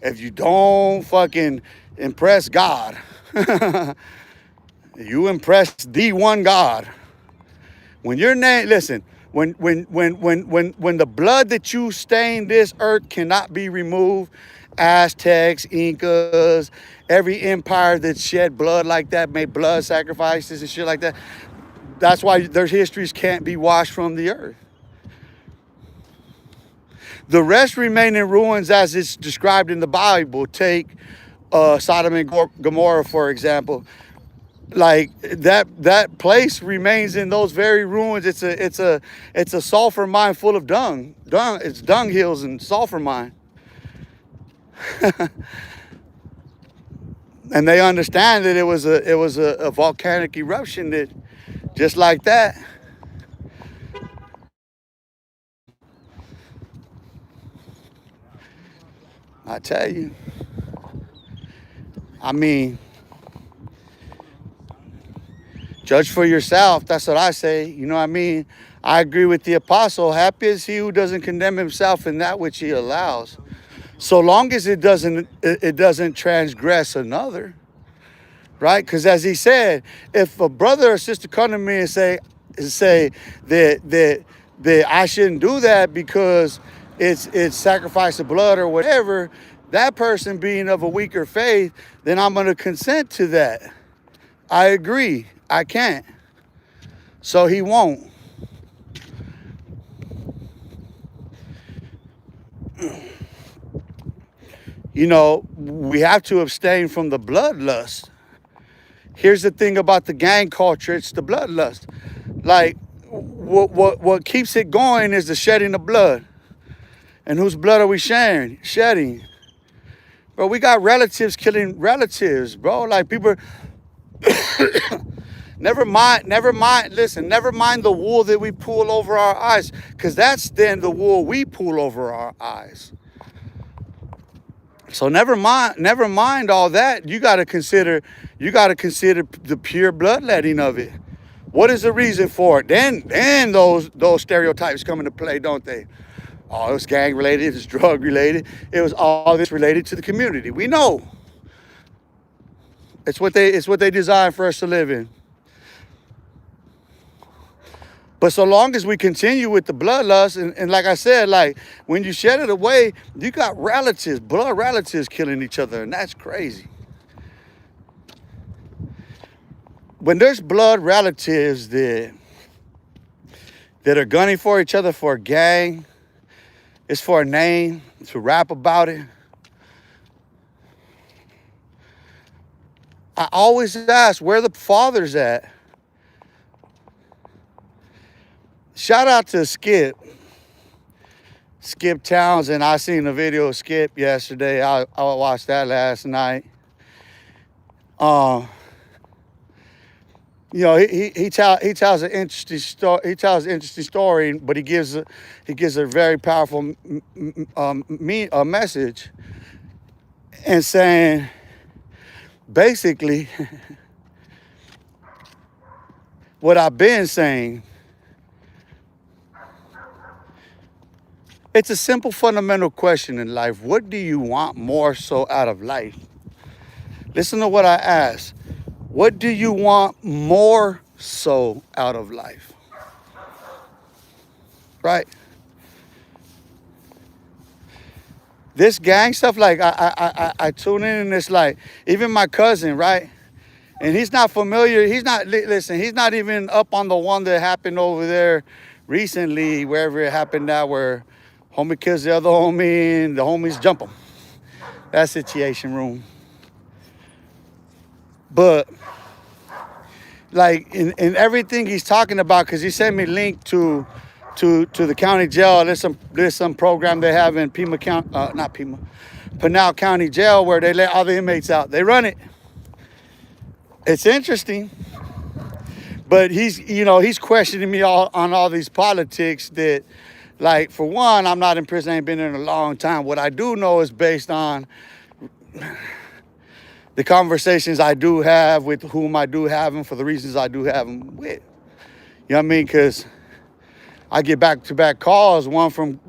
if you don't fucking impress God. You impress the one God. When your name, listen, when the blood that you stain this earth cannot be removed, Aztecs, Incas, every empire that shed blood like that, made blood sacrifices and shit like that. That's why their histories can't be washed from the earth. The rest remain in ruins as it's described in the Bible. Take Sodom and Gomorrah, for example. Like that place remains in those very ruins. It's a sulfur mine full of dung. It's dung hills and sulfur mine. And they understand that it was a volcanic eruption that, just like that. I tell you. I mean, judge for yourself. That's what I say. You know what I mean? I agree with the apostle. Happy is he who doesn't condemn himself in that which he allows. So long as it doesn't transgress another. Right? Because as he said, if a brother or sister come to me and say that I shouldn't do that because it's sacrifice of blood or whatever, that person being of a weaker faith, then I'm going to consent to that. I agree. I can't. So he won't. You know, we have to abstain from the bloodlust. Here's the thing about the gang culture, it's the bloodlust. Like, what keeps it going is the shedding of blood. And whose blood are we shedding? Bro, we got relatives killing relatives, bro. Like, people, never mind, listen, never mind the wool that we pull over our eyes, because that's then the wool we pull over our eyes. So never mind all that. You got to consider the pure bloodletting of it. What is the reason for it? Then those stereotypes come into play, don't they? Oh, it was gang related, it's drug related. It was all this related to the community. We know. It's what they designed for us to live in. But so long as we continue with the bloodlust, and like I said, like when you shed it away, you got relatives, blood relatives killing each other, and that's crazy. When there's blood relatives that are gunning for each other for a gang, it's for a name, to rap about it. I always ask where the fathers at. Shout out to Skip Townsend. I seen a video of Skip yesterday. I watched that last night. You know, he tells an interesting story. He tells an interesting story, but he gives a very powerful message, and saying basically what I've been saying. It's a simple, fundamental question in life. What do you want more so out of life? Listen to what I asked. What do you want more so out of life? Right? This gang stuff, like I tune in and it's like, even my cousin, right? And he's not familiar. He's not, listen, he's not even up on the one that happened over there recently, wherever it happened at, where homie kills the other homie and the homies jump him. That situation room. But like in everything he's talking about, because he sent me a link to the county jail. There's some program they have in Pinal County Jail where they let all the inmates out. They run it. It's interesting. But he's questioning me on all these politics that, like, for one, I'm not in prison, I ain't been in a long time. What I do know is based on the conversations I do have with whom I do have them for the reasons I do have them with. You know what I mean? Because I get back-to-back calls, one from,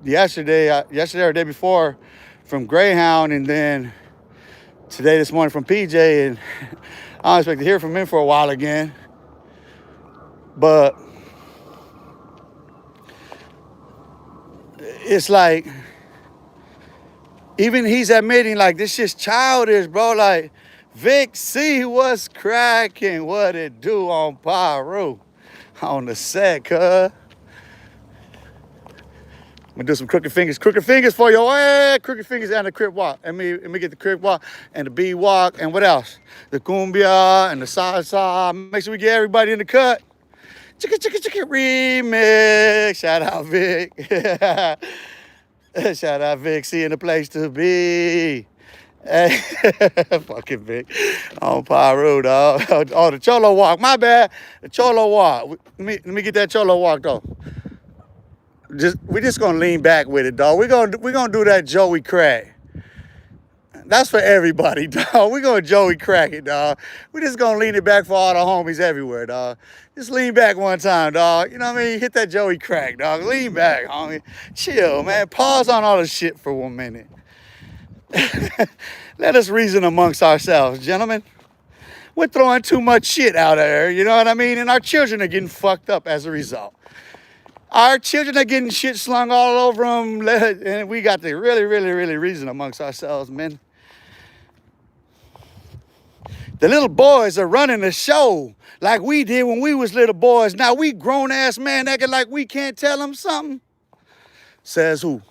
yesterday or the day before from Greyhound, and then this morning from PJ, and I don't expect to hear from him for a while again. But it's like, even he's admitting, like, this shit's childish, bro. Like, Vic, see what's cracking, what it do on Pyro, on the set, cuz. I'm gonna do some crooked fingers for your ass. Crooked fingers and the crip walk. Let me get the crip walk and the beat walk and what else? The cumbia and the salsa. Make sure we get everybody in the cut. Chicka remix. Shout out Vic. Shout out Vic, seeing the place to be. Hey, fucking Vic. On Pyro, dog. Oh, the Cholo walk. My bad. The Cholo walk. Let me get that Cholo walk, though. We're just gonna lean back with it, dog. We're gonna do that Joey crack. That's for everybody, dog. We're gonna Joey crack it, dog. We're just gonna lean it back for all the homies everywhere, dog. Just lean back one time, dog. You know what I mean? Hit that Joey crack, dog. Lean back, homie. Chill, man. Pause on all the shit for 1 minute. Let us reason amongst ourselves, gentlemen. We're throwing too much shit out there, you know what I mean? And our children are getting fucked up as a result. Our children are getting shit slung all over them, and we got to really, really, really reason amongst ourselves, man. The little boys are running the show like we did when we was little boys. Now we grown-ass man acting like we can't tell them something. Says who?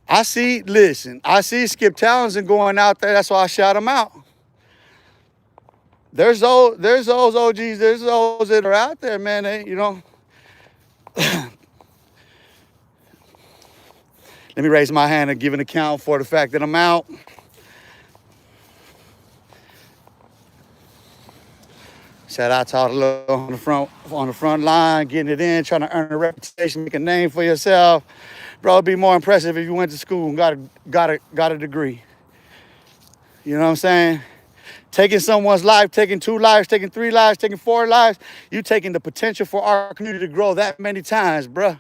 I see Skip Townsend going out there. That's why I shout him out. There's those OGs, there's those that are out there, man. Let me raise my hand and give an account for the fact that I'm out. Shout out to all the little on the front line, getting it in, trying to earn a reputation, make a name for yourself. Bro, it'd be more impressive if you went to school and got a degree. You know what I'm saying? Taking someone's life, taking 2 lives, taking 3 lives, taking 4 lives, you taking the potential for our community to grow that many times, bruh.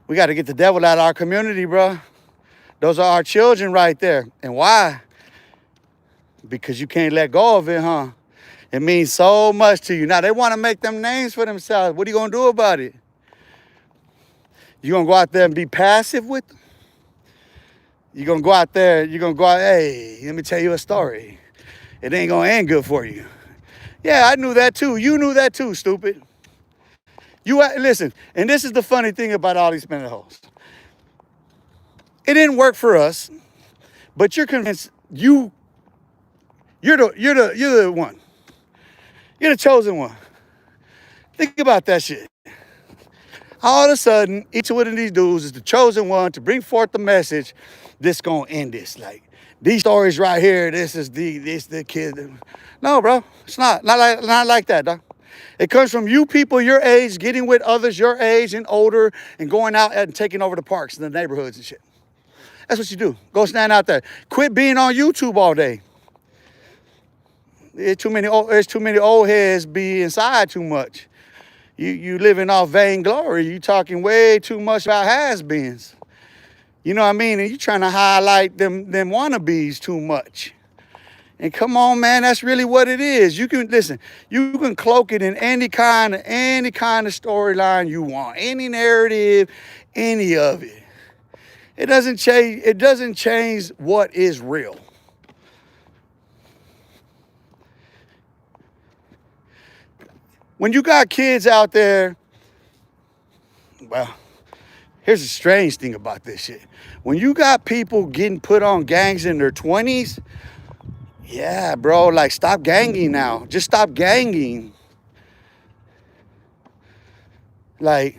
We got to get the devil out of our community, bruh. Those are our children right there. And why? Because you can't let go of it, huh? It means so much to you. Now, they want to make them names for themselves. What are you going to do about it? You going to go out there and be passive with them? You're going to go out there, hey, let me tell you a story. It ain't going to end good for you. Yeah, I knew that too. You knew that too, stupid. Listen, and this is the funny thing about all these mental hosts. It didn't work for us, but you're convinced you're the one. You're the chosen one. Think about that shit. All of a sudden, each one of these dudes is the chosen one to bring forth the message that's gonna end this. Like, these stories right here, this is the kid. No, bro, it's not like that, dog. It comes from you people your age getting with others your age and older and going out and taking over the parks and the neighborhoods and shit. That's what you do. Go stand out there. Quit being on YouTube all day. There's too many old heads be inside too much. You living off vainglory. You talking way too much about has-beens. You know what I mean? And you trying to highlight them wannabes too much. And come on, man, that's really what it is. You can cloak it in any kind of storyline you want, any narrative, any of it. It doesn't change what is real. When you got kids out there, well, here's the strange thing about this shit. When you got people getting put on gangs in their 20s, yeah, bro, like, stop ganging now. Just stop ganging. Like,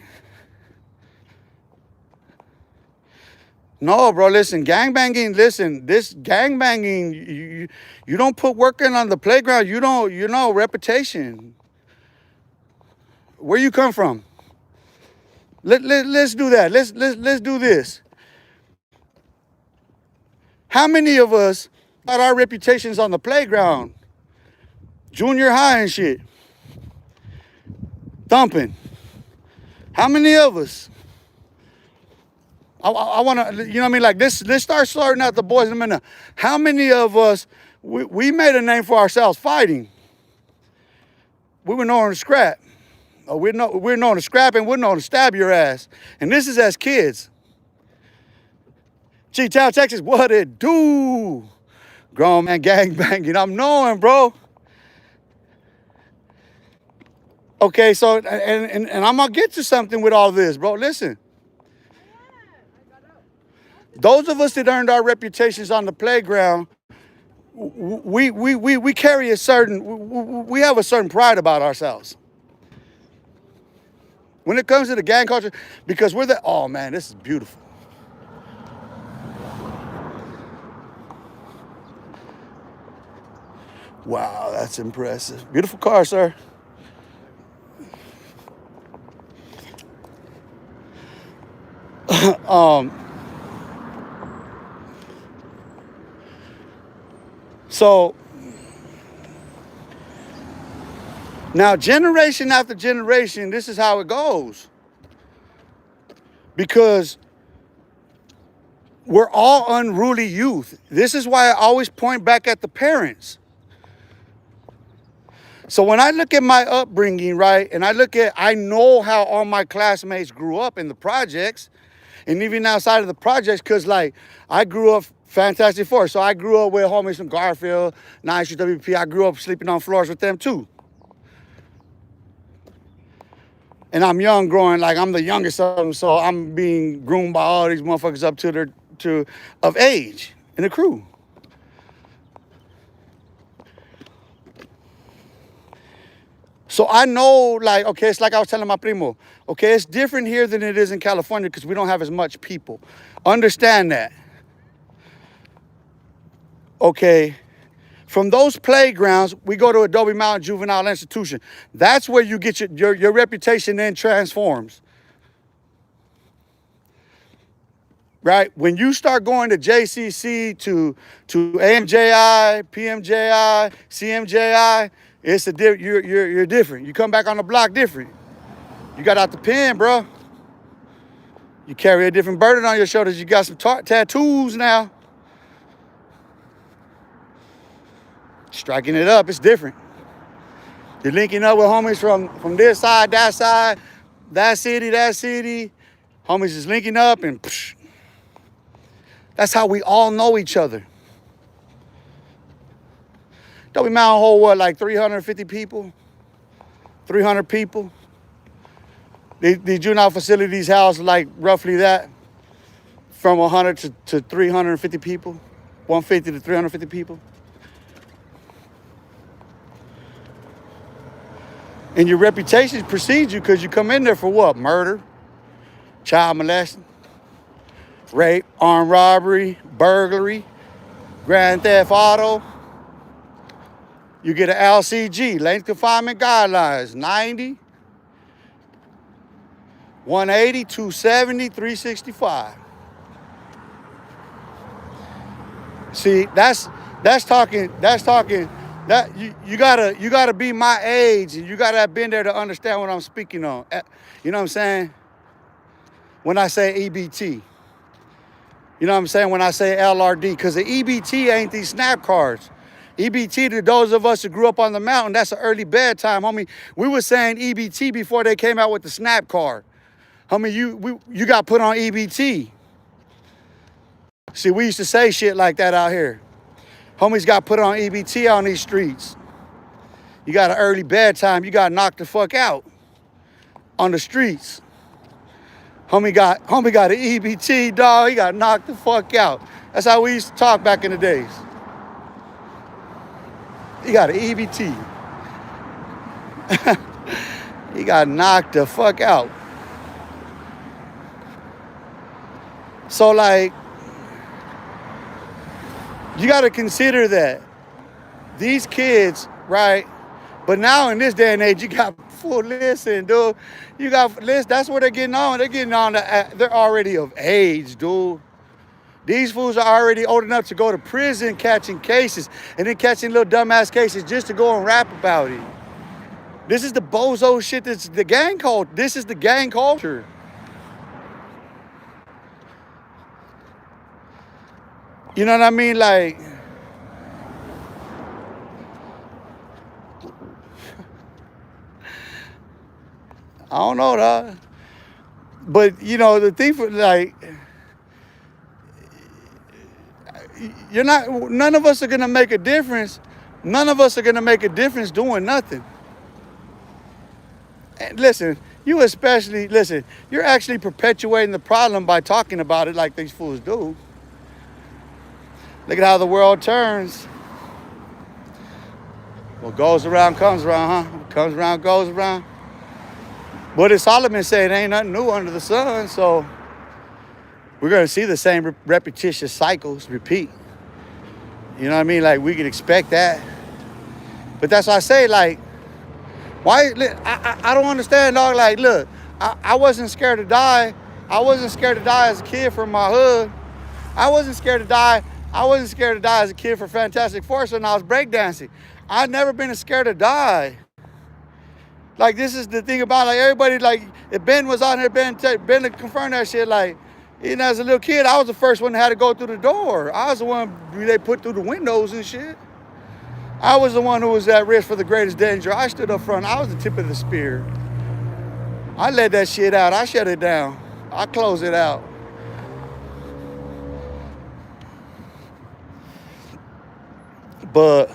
no, bro, listen, this gangbanging, you don't put work in on the playground. You know, reputation. Where you come from? Let's do that. Let's do this. How many of us got our reputations on the playground? Junior high and shit. Thumping. How many of us? I want to, you know what I mean? Like, let's start sorting out the boys in a minute. How many of us, we made a name for ourselves fighting? We were known to scrap. We're known to scrap and we're known to stab your ass. And this is as kids. G-Town, Texas, what it do? Grown man gang banging. I'm knowing, bro. Okay, so, and I'm going to get to something with all this, bro. Listen. Those of us that earned our reputations on the playground, we carry we have a certain pride about ourselves. When it comes to the gang culture, because oh man, this is beautiful. Wow, that's impressive. Beautiful car, sir. So now, generation after generation, this is how it goes. Because we're all unruly youth. This is why I always point back at the parents. So when I look at my upbringing, right, and I know how all my classmates grew up in the projects, and even outside of the projects, because, like, I grew up Fantastic Four. So I grew up with homies from Garfield, 9th WP. I grew up sleeping on floors with them, too. And I'm young growing, like, I'm the youngest of them, so I'm being groomed by all these motherfuckers up of age in the crew. So I know, like, okay, it's like I was telling my primo, okay, it's different here than it is in California because we don't have as much people. Understand that. Okay, from those playgrounds, we go to Adobe Mountain Juvenile Institution. That's where you get your reputation then transforms. Right? When you start going to JCC, to AMJI, PMJI, CMJI, you're different. You come back on the block different. You got out the pen, bro. You carry a different burden on your shoulders. You got some tattoos now. Striking it up, it's different. You're linking up with homies from this side, that city. Homies is linking up and psh. That's how we all know each other. Don't we Mountain hold what, like 350 people? 300 people? The juvenile facilities house like roughly that, from 100 to 350 people, 150 to 350 people. And your reputation precedes you because you come in there for what? Murder, child molesting, rape, armed robbery, burglary, grand theft auto. You get an LCG, length confinement guidelines, 90, 180, 270, 365. See, that's talking, that you gotta be my age, and you gotta have been there to understand what I'm speaking on. You know what I'm saying? When I say EBT. You know what I'm saying? When I say LRD, because the EBT ain't these snap cards. EBT, to those of us who grew up on the mountain, that's an early bedtime, homie. We were saying EBT before they came out with the snap card. Homie, you got put on EBT. See, we used to say shit like that out here. Homies got put on EBT on these streets. You got an early bedtime, you got knocked the fuck out on the streets. Homie got an EBT, dog. He got knocked the fuck out. That's how we used to talk back in the days. He got an EBT. He got knocked the fuck out. So, like, you got to consider that these kids, right? But now in this day and age, you got full, listen, dude. You got, listen, that's what they're getting on. They're getting on, they're already of age, dude. These fools are already old enough to go to prison catching cases and then catching little dumbass cases just to go and rap about it. This is the bozo shit that's the gang culture. This is the gang culture. You know what I mean? Like, I don't know, dog. But, you know, the thing for, like, none of us are going to make a difference. None of us are going to make a difference doing nothing. And listen, you're actually perpetuating the problem by talking about it like these fools do. Look at how the world turns. What goes around comes around, huh? What comes around goes around. What did Solomon say? It ain't nothing new under the sun, so we're going to see the same repetitious cycles repeat. You know what I mean? Like, we can expect that. But that's why I say, like, why? I don't understand, dog. Like, look, I wasn't scared to die. I wasn't scared to die as a kid from my hood. I wasn't scared to die. I wasn't scared to die as a kid for Fantastic Force when I was breakdancing. I've never been scared to die. Like, this is the thing about, like, everybody, like, if Ben was on here, Ben to confirm that shit, like, you know, as a little kid, I was the first one that had to go through the door. I was the one they put through the windows and shit. I was the one who was at risk for the greatest danger. I stood up front. I was the tip of the spear. I let that shit out. I shut it down. I closed it out. But,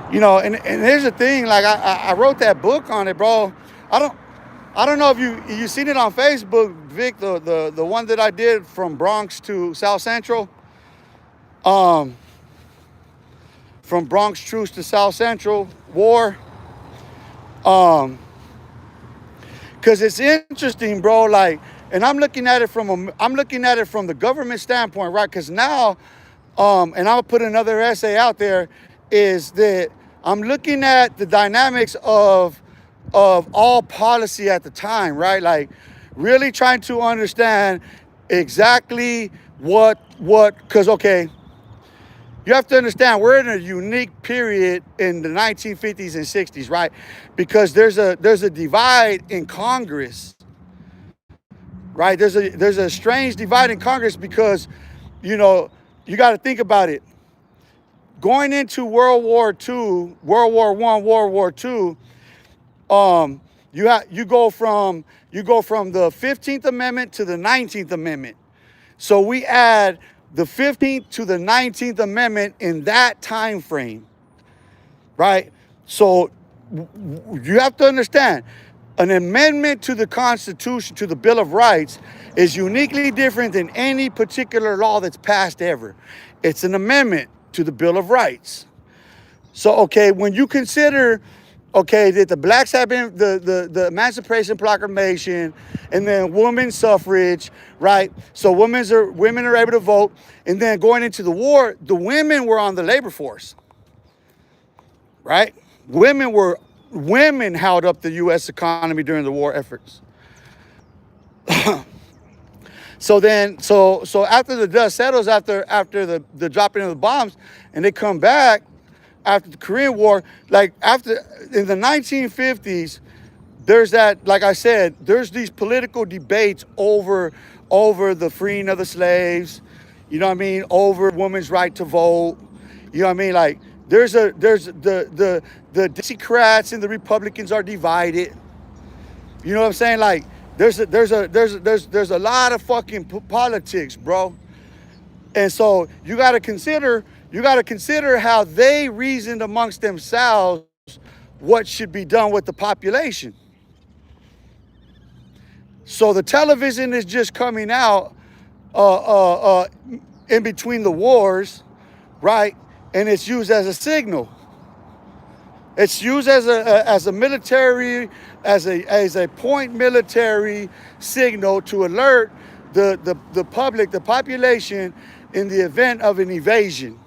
you know, and here's the thing, like, I wrote that book on it, bro. I don't know if you seen it on Facebook, Vic, the one that I did from Bronx to South Central. From Bronx Truce to South Central War. Cause it's interesting, bro. Like, and I'm looking at it from the government standpoint, right? Cause now, and I'll put another essay out there, is that I'm looking at the dynamics of all policy at the time, right? Like, really trying to understand exactly cause okay, you have to understand we're in a unique period in the 1950s and 60s, right? Because there's a divide in Congress, right? There's a strange divide in Congress because, you know, you got to think about it. going into World War II, World War I, World War II, you go from the 15th Amendment to the 19th Amendment. So we add the 15th to the 19th Amendment in that time frame, right? So you have to understand, an amendment to the Constitution, to the Bill of Rights, is uniquely different than any particular law that's passed ever. It's an amendment to the Bill of Rights. So, okay, when you consider, okay, that the blacks have been, the Emancipation Proclamation, and then women's suffrage, right? So women are able to vote, and then going into the war, the women were on the labor force, right? Women held up the U.S. economy during the war efforts. So after the dust settles, after the dropping of the bombs, and they come back after the Korean War, like in the 1950s, there's that, like I said, there's these political debates over the freeing of the slaves, you know what I mean, over women's right to vote, you know what I mean, like there's the Democrats and the Republicans are divided, you know what I'm saying, like there's a lot of fucking politics, bro. And so you got to consider how they reasoned amongst themselves what should be done with the population. So the television is just coming out in between the wars, right? And it's used as a signal. It's used as a military, as a point military signal to alert the public, the population, in the event of an invasion.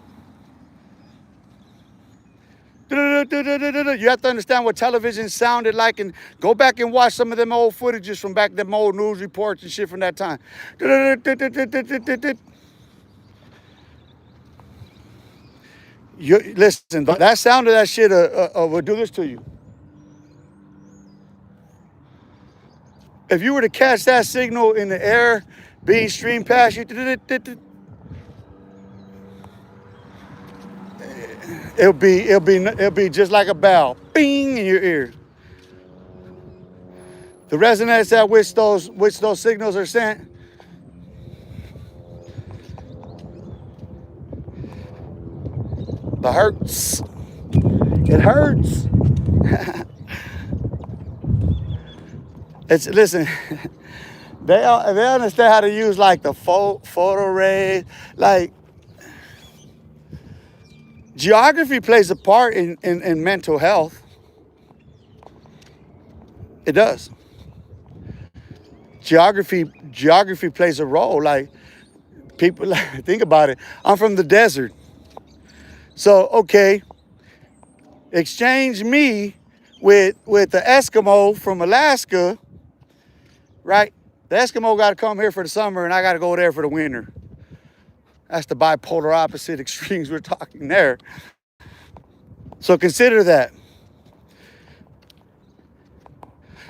You have to understand what television sounded like, and go back and watch some of them old footages from back, them old news reports and shit from that time. Listen, that sound of that shit will do this to you. If you were to catch that signal in the air being streamed past you, it'll be just like a bell, bing, in your ear. The resonance at which those signals are sent, the hurts. It hurts. Listen. They understand how to use like the photo rays, like. Geography plays a part in mental health. It does. Geography plays a role. Like, people, think about it. I'm from the desert. So, okay, exchange me with the Eskimo from Alaska, right? The Eskimo got to come here for the summer, and I got to go there for the winter. That's the bipolar opposite extremes we're talking there. So consider that.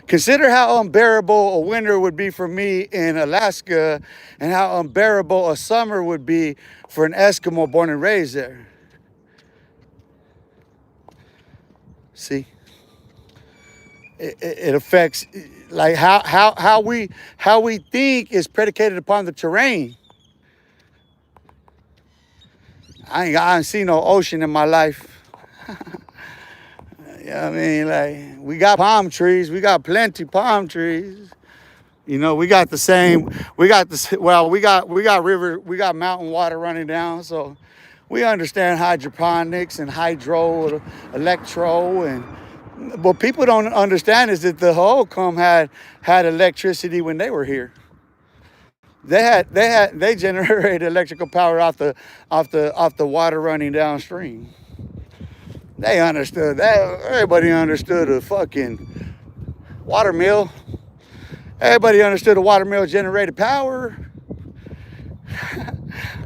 Consider how unbearable a winter would be for me in Alaska, and how unbearable a summer would be for an Eskimo born and raised there. See? It affects, like, how we think is predicated upon the terrain. I ain't seen no ocean in my life. You know what I mean? Like, we got palm trees. We got plenty palm trees. You know, we got river, we got mountain water running down. So we understand hydroponics and hydro, electro, and what people don't understand is that the Holcomb had electricity when they were here. They generated electrical power off the water running downstream. They understood that. Everybody understood a fucking water mill. Everybody understood a water mill generated power.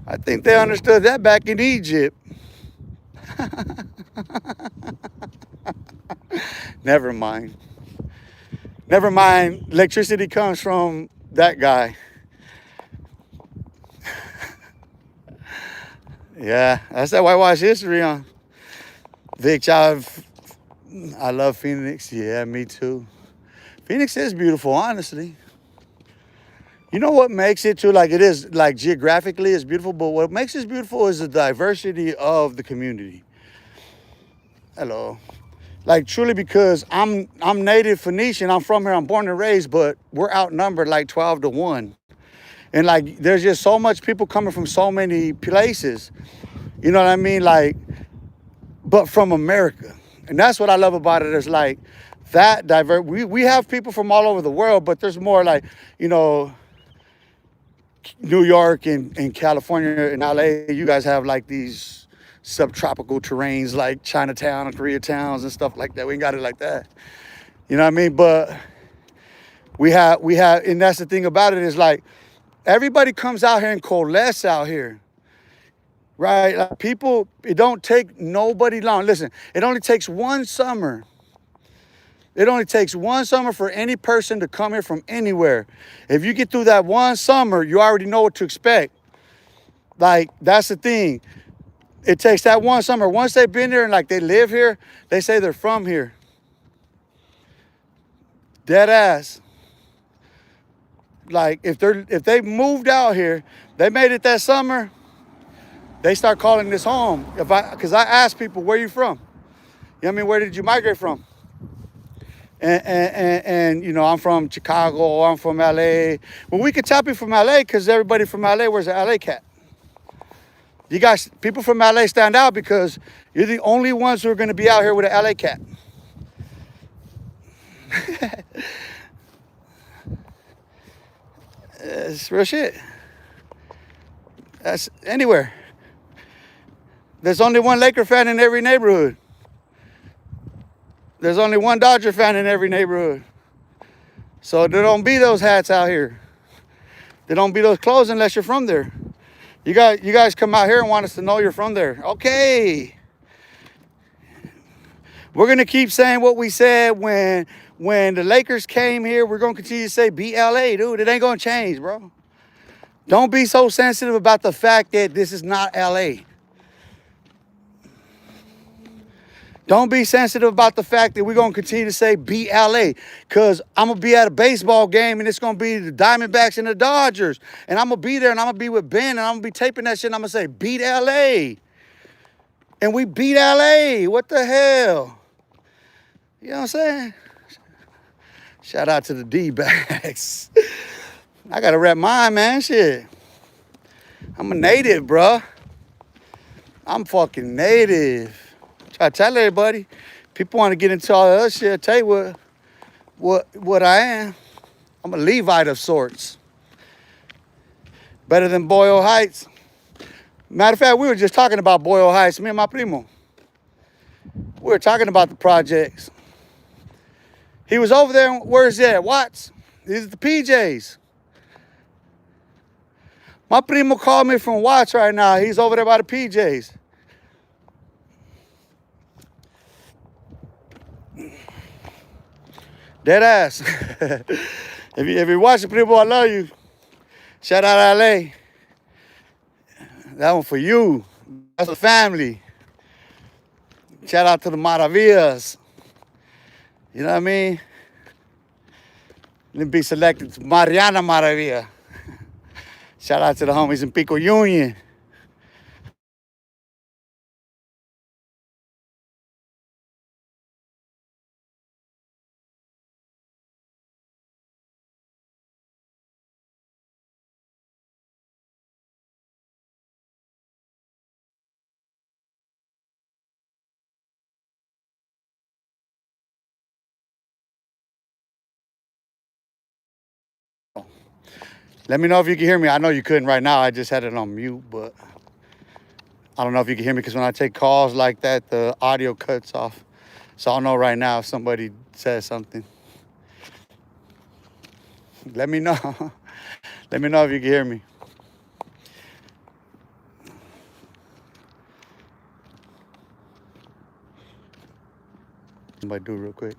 I think they understood that back in Egypt. Never mind. Electricity comes from that guy. Yeah, that's that whitewash history on. Vic, I love Phoenix. Yeah, me too. Phoenix is beautiful, honestly. You know what makes it too, like it is, like geographically it's beautiful, but what makes it beautiful is the diversity of the community. Hello. Like truly because I'm native Phoenician, I'm from here, I'm born and raised, but we're outnumbered like 12-1. And like there's just so much people coming from so many places. You know what I mean? Like, but from America. And that's what I love about it is like that diverse. We have people from all over the world, but there's more like, you know, New York and California and LA, you guys have like these subtropical terrains like Chinatown and Koreatowns and stuff like that. We ain't got it like that. You know what I mean? But we have, and that's the thing about it is like everybody comes out here and coalesce out here. Right? Like people, it don't take nobody long. Listen, it only takes one summer. It only takes one summer for any person to come here from anywhere. If you get through that one summer, you already know what to expect. Like, that's the thing. It takes that one summer. Once they've been here and like they live here, they say they're from here. Dead ass. Like if they moved out here, they made it that summer, they start calling this home. Because I ask people, where you from? You know what I mean? Where did you migrate from? And you know, I'm from Chicago, or I'm from LA. Well, we could tell people from LA because everybody from LA wears an LA cap. You guys, people from LA stand out because you're the only ones who are going to be out here with an LA cap. It's real shit. That's anywhere. There's only one Laker fan in every neighborhood. There's only one Dodger fan in every neighborhood. So there don't be those hats out here. There don't be those clothes unless you're from there. You guys come out here and want us to know you're from there. Okay. We're gonna keep saying what we said when the Lakers came here. We're gonna continue to say BLA, dude. It ain't gonna change, bro. Don't be so sensitive about the fact that this is not LA. Don't be sensitive about the fact that we're going to continue to say BLA because I'm going to be at a baseball game and it's going to be the Diamondbacks and the Dodgers. And I'm going to be there and I'm going to be with Ben and I'm going to be taping that shit and I'm going to say, beat LA. And we beat LA. What the hell? You know what I'm saying? Shout out to the D-backs. I got to rep mine, man. Shit. I'm a native, bruh. I'm fucking native. Try to tell everybody. People want to get into all that other shit. I'll tell you what I am. I'm a Levite of sorts. Better than Boyle Heights. Matter of fact, we were just talking about Boyle Heights, me and my primo. We were talking about the projects. He was over there, where's that? Watts. These are the PJs. My primo called me from Watts right now. He's over there by the PJs. Dead ass. if you're watching, people, I love you. Shout out LA. That one for you. That's the family. Shout out to the Maravillas. You know what I mean? Let me be selected to Mariana Maravilla. Shout out to the homies in Pico Union. Let me know if you can hear me. I know you couldn't right now. I just had it on mute, but I don't know if you can hear me because when I take calls like that, the audio cuts off. So I'll know right now if somebody says something. Let me know. Let me know if you can hear me. Somebody do it real quick.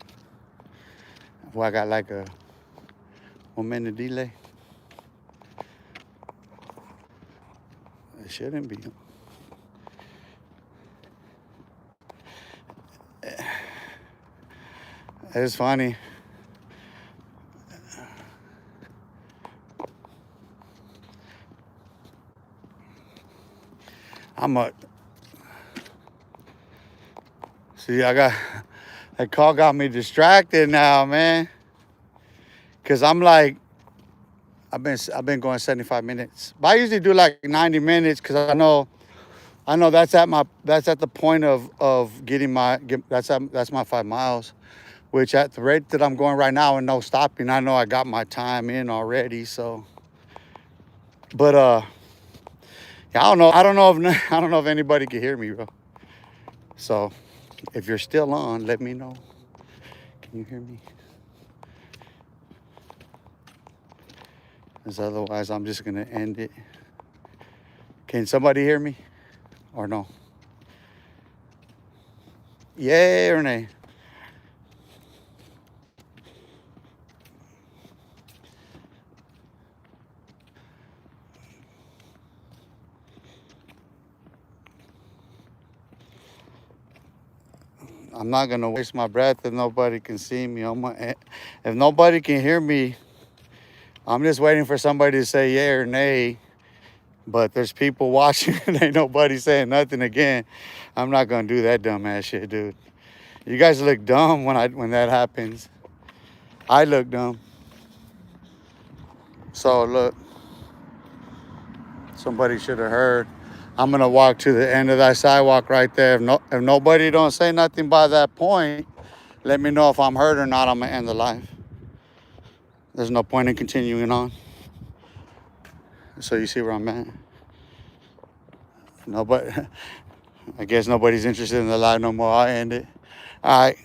Well, I got like a 1 minute delay. It shouldn't be. It's funny. I'm a see. I got that call got me distracted now, man. Cause I'm like, I've been going 75 minutes, but I usually do like 90 minutes because I know that's at the point of getting that's my 5 miles, which at the rate that I'm going right now and no stopping, I know I got my time in already. So, but yeah, I don't know if anybody can hear me, bro. So, if you're still on, let me know. Can you hear me? Because otherwise, I'm just gonna end it. Can somebody hear me or no? Yay or nay? I'm not gonna waste my breath if nobody can see me. If nobody can hear me, I'm just waiting for somebody to say yay or nay. But there's people watching and ain't nobody saying nothing again. I'm not gonna do that dumbass shit, dude. You guys look dumb when that happens. I look dumb. So look, somebody should have heard. I'm gonna walk to the end of that sidewalk right there. If nobody don't say nothing by that point, let me know if I'm hurt or not. I'm gonna end the live. There's no point in continuing on. So you see where I'm at. Nobody. I guess nobody's interested in the live no more. I'll end it. All right.